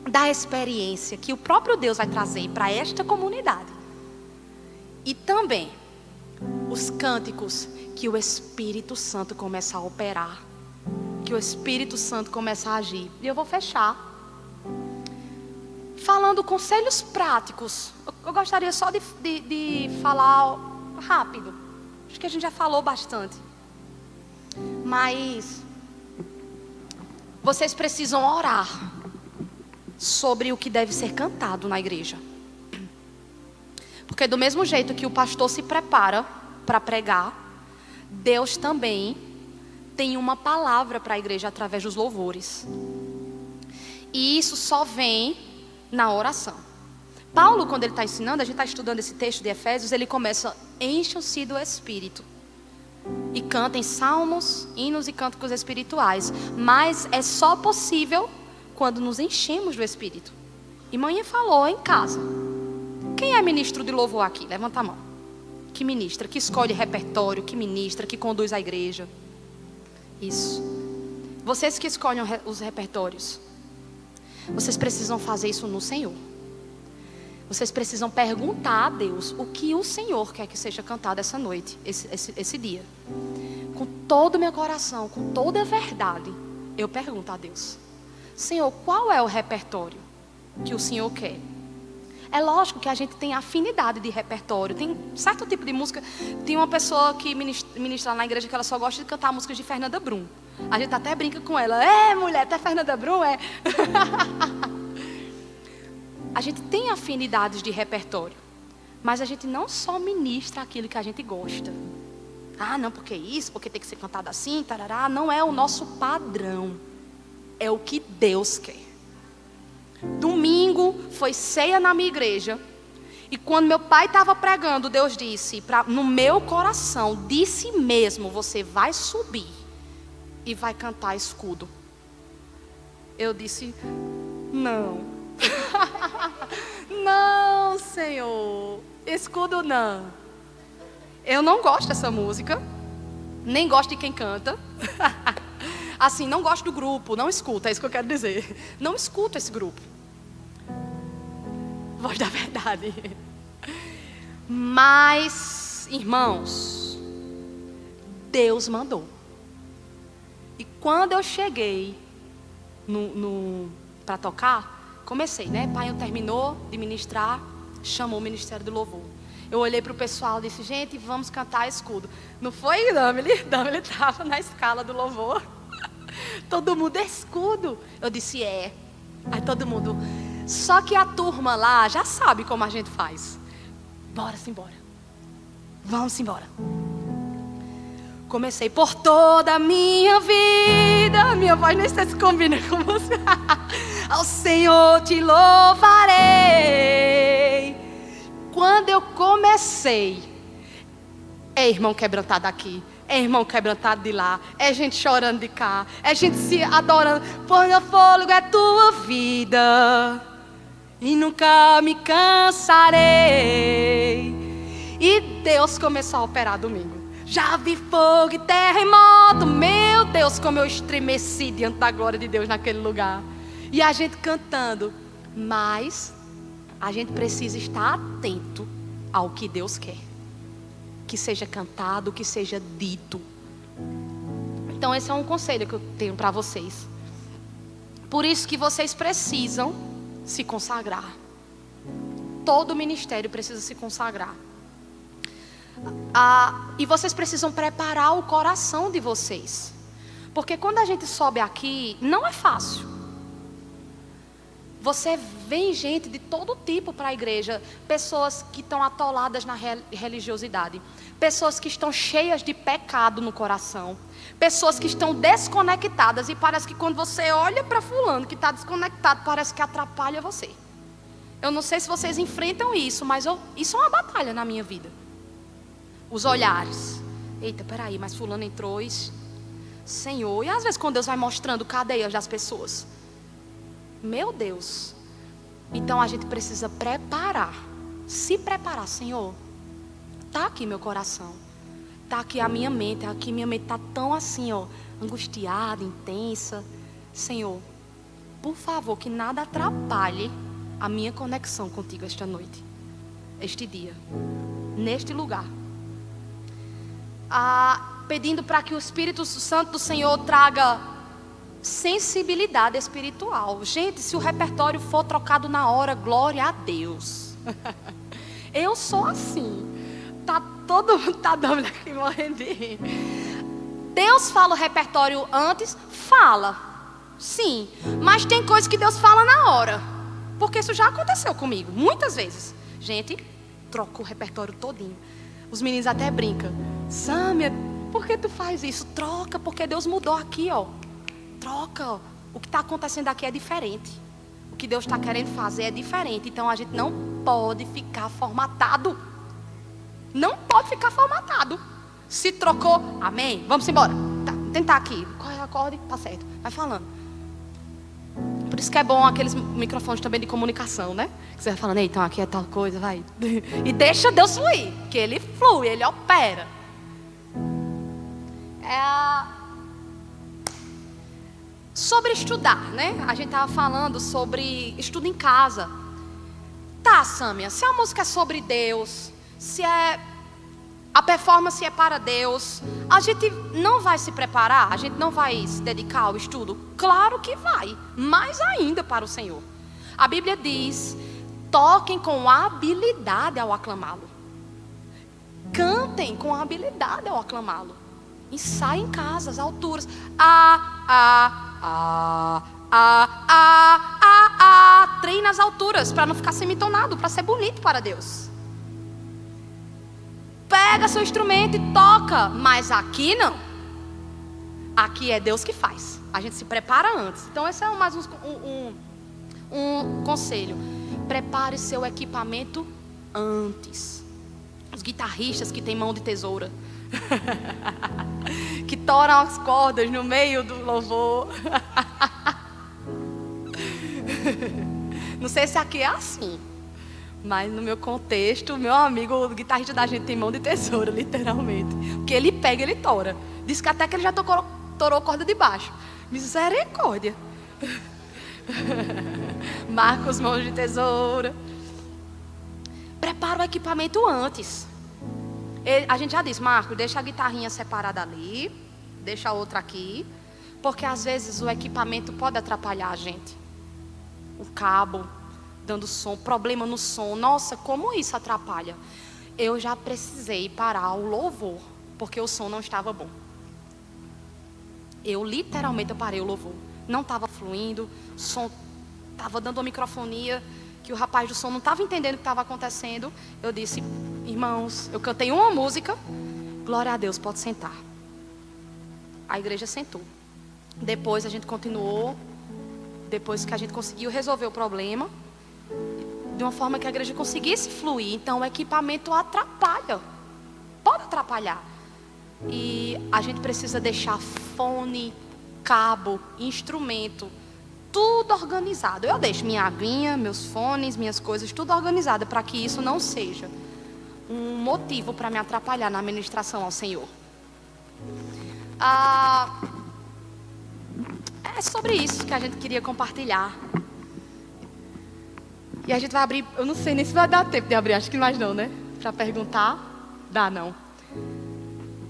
da experiência que o próprio Deus vai trazer para esta comunidade. E também os cânticos que o Espírito Santo começa a operar, que o Espírito Santo começa a agir. E eu vou fechar falando conselhos práticos. Eu gostaria só de falar rápido. Acho que a gente já falou bastante. Mas vocês precisam orar sobre o que deve ser cantado na igreja. Porque do mesmo jeito que o pastor se prepara para pregar, Deus também tem uma palavra para a igreja através dos louvores. E isso só vem na oração. Paulo, quando ele está ensinando, a gente está estudando esse texto de Efésios, ele começa, encham-se do Espírito. E cantem salmos, hinos e cânticos espirituais. Mas é só possível quando nos enchemos do Espírito. E manhã falou em casa. Quem é ministro de louvor aqui? Levanta a mão. Que ministra, que escolhe repertório, que ministra, que conduz a igreja. Isso. Vocês que escolhem os repertórios, vocês precisam fazer isso no Senhor. Vocês precisam perguntar a Deus o que o Senhor quer que seja cantado essa noite, esse dia. Com todo o meu coração, com toda a verdade, eu pergunto a Deus: Senhor, qual é o repertório que o Senhor quer? É lógico que a gente tem afinidade de repertório. Tem certo tipo de música. Tem uma pessoa que ministra na igreja que ela só gosta de cantar músicas de Fernanda Brum. A gente até brinca com ela. É, mulher, até Fernanda Brum é. A gente tem afinidades de repertório. Mas a gente não só ministra aquilo que a gente gosta. Ah, não, porque isso, porque tem que ser cantado assim, tarará. Não é o nosso padrão. É o que Deus quer. Domingo foi ceia na minha igreja. E quando meu pai estava pregando, Deus disse, no meu coração, disse mesmo: você vai subir e vai cantar escudo. Eu disse: não. Não, Senhor, escudo não. Eu não gosto dessa música. Nem gosto de quem canta. Assim, não gosto do grupo, não escuto, é isso que eu quero dizer. Não escuto esse grupo. Voz da verdade. Mas, irmãos, Deus mandou. E quando eu cheguei para tocar, comecei, né? Pai terminou de ministrar, chamou o Ministério do Louvor. Eu olhei para o pessoal e disse: gente, vamos cantar escudo. Não foi, Damile? Damile estava na escala do louvor. Todo mundo: escudo. Eu disse: é. Aí todo mundo. Só que a turma lá já sabe como a gente faz. Bora-se embora. Vamos embora. Comecei: por toda a minha vida. Minha voz nem sei se combina com você. Ao Senhor te louvarei. Quando eu comecei, é irmão quebrantado aqui, é irmão quebrantado de lá, é gente chorando de cá, é gente se adorando. Põe o fôlego, é tua vida, e nunca me cansarei. E Deus começou a operar domingo. Já vi fogo e terremoto. Meu Deus, como eu estremeci diante da glória de Deus naquele lugar. E a gente cantando. Mas a gente precisa estar atento ao que Deus quer. Que seja cantado, que seja dito. Então esse é um conselho que eu tenho para vocês. Por isso que vocês precisam se consagrar. Todo ministério precisa se consagrar. E vocês precisam preparar o coração de vocês. Porque quando a gente sobe aqui, não é fácil. Você vê gente de todo tipo para a igreja. Pessoas que estão atoladas na religiosidade. Pessoas que estão cheias de pecado no coração. Pessoas que estão desconectadas. E parece que quando você olha para fulano que está desconectado, parece que atrapalha você. Eu não sei se vocês enfrentam isso, mas isso é uma batalha na minha vida. Os olhares. Eita, peraí, mas fulano entrou. Senhor. E às vezes quando Deus vai mostrando cadeias das pessoas. Meu Deus. Então a gente precisa preparar. Se preparar, Senhor. Está aqui meu coração. Está aqui a minha mente. Aqui minha mente está tão assim, ó, angustiada, intensa. Senhor, por favor, que nada atrapalhe a minha conexão contigo esta noite. Este dia. Neste lugar. Pedindo para que o Espírito Santo do Senhor traga sensibilidade espiritual. Gente, se o repertório for trocado na hora, glória a Deus. Eu sou assim. Todo mundo tá dando aqui morrendo de rir. Deus fala o repertório antes? Fala. Sim. Mas tem coisas que Deus fala na hora. Porque isso já aconteceu comigo, muitas vezes. Gente, troca o repertório todinho. Os meninos até brincam. Sâmia, por que tu faz isso? Troca, porque Deus mudou aqui, ó. Troca, ó. O que está acontecendo aqui é diferente. O que Deus está querendo fazer é diferente. Então a gente não pode ficar formatado. Não pode ficar formatado. Se trocou, amém? Vamos embora. Tá, tentar aqui. Qual é o acorde? Tá certo. Vai falando. Por isso que é bom aqueles microfones também de comunicação, né? Que você vai falando, então aqui é tal coisa, vai. E deixa Deus fluir, que Ele flui, Ele opera. Sobre estudar, né? A gente estava falando sobre estudo em casa. Tá, Sâmia, se a música é sobre Deus, se a performance é para Deus, a gente não vai se preparar? A gente não vai se dedicar ao estudo? Claro que vai, mais ainda para o Senhor. A Bíblia diz, toquem com habilidade ao aclamá-lo. Cantem com habilidade ao aclamá-lo. Ensaiem em casa, às alturas. Treine nas alturas para não ficar semitonado, para ser bonito para Deus. Pega seu instrumento e toca, mas aqui não. Aqui é Deus que faz. A gente se prepara antes. Então esse é mais um conselho. Prepare seu equipamento antes. Os guitarristas que têm mão de tesoura, que toram as cordas no meio do louvor. Não sei se aqui é assim, mas no meu contexto, meu amigo, o guitarrista da gente tem mão de tesoura, literalmente. Porque ele pega, ele tora. Diz que até que ele já torou corda de baixo. Misericórdia. Marcos, mãos de tesoura. Prepara o equipamento antes. A gente já disse, Marcos, deixa a guitarrinha separada ali, deixa a outra aqui, porque às vezes o equipamento pode atrapalhar a gente. O cabo dando som, problema no som. Nossa, como isso atrapalha? Eu já precisei parar o louvor, porque o som não estava bom. Eu literalmente parei o louvor. Não estava fluindo, o som estava dando uma microfonia, que o rapaz do som não estava entendendo o que estava acontecendo. Eu disse, irmãos, eu cantei uma música, glória a Deus, pode sentar. A igreja sentou. Depois a gente continuou, depois que a gente conseguiu resolver o problema, de uma forma que a igreja conseguisse fluir. Então o equipamento atrapalha, pode atrapalhar. E a gente precisa deixar fone, cabo, instrumento, tudo organizado. Eu deixo minha aguinha, meus fones, minhas coisas, tudo organizado, para que isso não seja um motivo para me atrapalhar na ministração ao Senhor. É sobre isso que a gente queria compartilhar. E a gente vai abrir, eu não sei nem se vai dar tempo de abrir, acho que mais não, né? Para perguntar, dá não.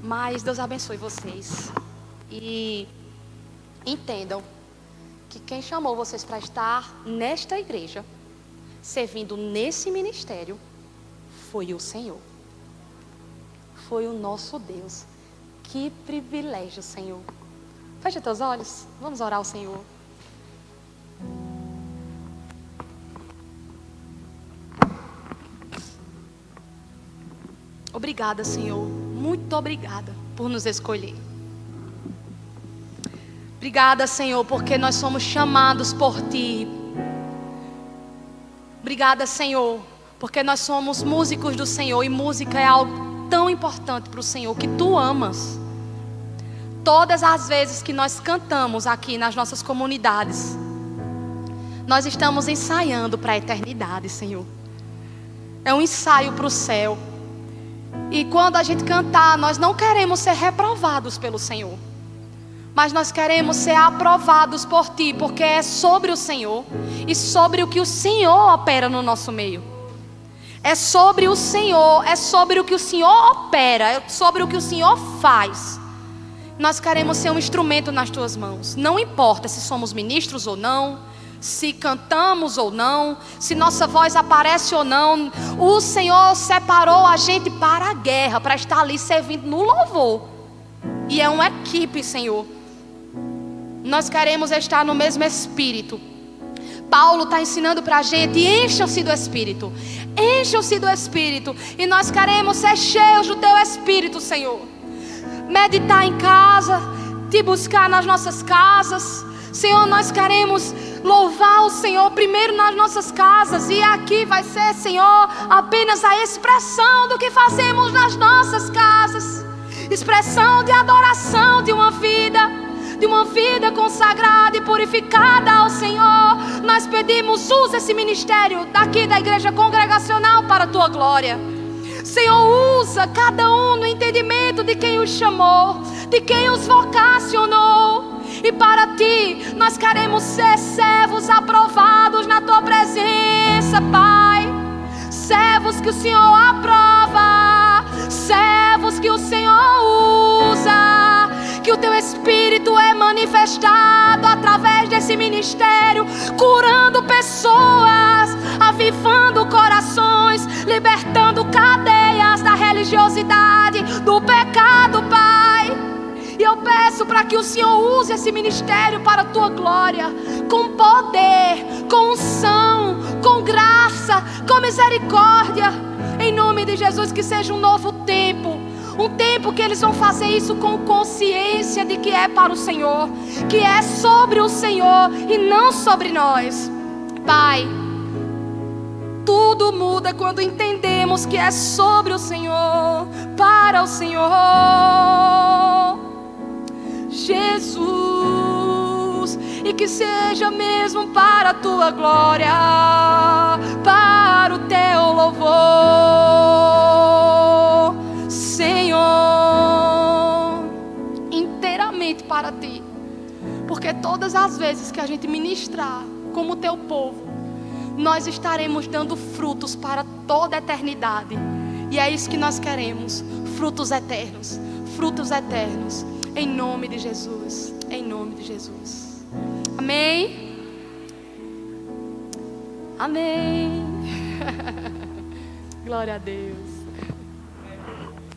Mas Deus abençoe vocês. E entendam que quem chamou vocês para estar nesta igreja, servindo nesse ministério, foi o Senhor. Foi o nosso Deus. Que privilégio, Senhor. Feche teus olhos, vamos orar ao Senhor. Obrigada, Senhor. Muito obrigada por nos escolher. Obrigada, Senhor, porque nós somos chamados por Ti. Obrigada, Senhor, porque nós somos músicos do Senhor. E música é algo tão importante para o Senhor, que Tu amas. Todas as vezes que nós cantamos aqui nas nossas comunidades, nós estamos ensaiando para a eternidade, Senhor. É um ensaio para o céu. E quando a gente cantar, nós não queremos ser reprovados pelo Senhor, mas nós queremos ser aprovados por Ti, porque é sobre o Senhor e sobre o que o Senhor opera no nosso meio. É sobre o Senhor, é sobre o que o Senhor opera, é sobre o que o Senhor faz. Nós queremos ser um instrumento nas Tuas mãos. Não importa se somos ministros ou não, se cantamos ou não, se nossa voz aparece ou não. O Senhor separou a gente para a guerra, para estar ali servindo no louvor. E é uma equipe, Senhor. Nós queremos estar no mesmo Espírito. Paulo está ensinando para a gente, encham-se do Espírito. Encham-se do Espírito. E nós queremos ser cheios do Teu Espírito, Senhor. Meditar em casa, Te buscar nas nossas casas. Senhor, nós queremos louvar o Senhor primeiro nas nossas casas. E aqui vai ser, Senhor, apenas a expressão do que fazemos nas nossas casas. Expressão de adoração de uma vida. de uma vida consagrada e purificada ao Senhor. Nós pedimos, usa esse ministério daqui da igreja congregacional para a tua glória. Senhor, usa cada um no entendimento de quem os chamou, de quem os vocacionou. E para ti, nós queremos ser servos aprovados na tua presença, Pai. Servos que o Senhor aprova, servos que o Senhor usa, que o teu Espírito é manifestado através desse ministério, curando pessoas, avivando corações, libertando cadeias da religiosidade, do pecado, Pai. E eu peço para que o Senhor use esse ministério para a tua glória, com poder, com unção, com graça, com misericórdia. Em nome de Jesus, que seja um novo tempo. Um tempo que eles vão fazer isso com consciência de que é para o Senhor, que é sobre o Senhor e não sobre nós. Pai, tudo muda quando entendemos que é sobre o Senhor, para o Senhor. Jesus, e que seja mesmo para a tua glória, para o teu louvor, Senhor, inteiramente para ti, porque todas as vezes que a gente ministrar como teu povo, nós estaremos dando frutos para toda a eternidade, e é isso que nós queremos, frutos eternos, frutos eternos. Em nome de Jesus, em nome de Jesus. Amém? Amém. Glória a Deus.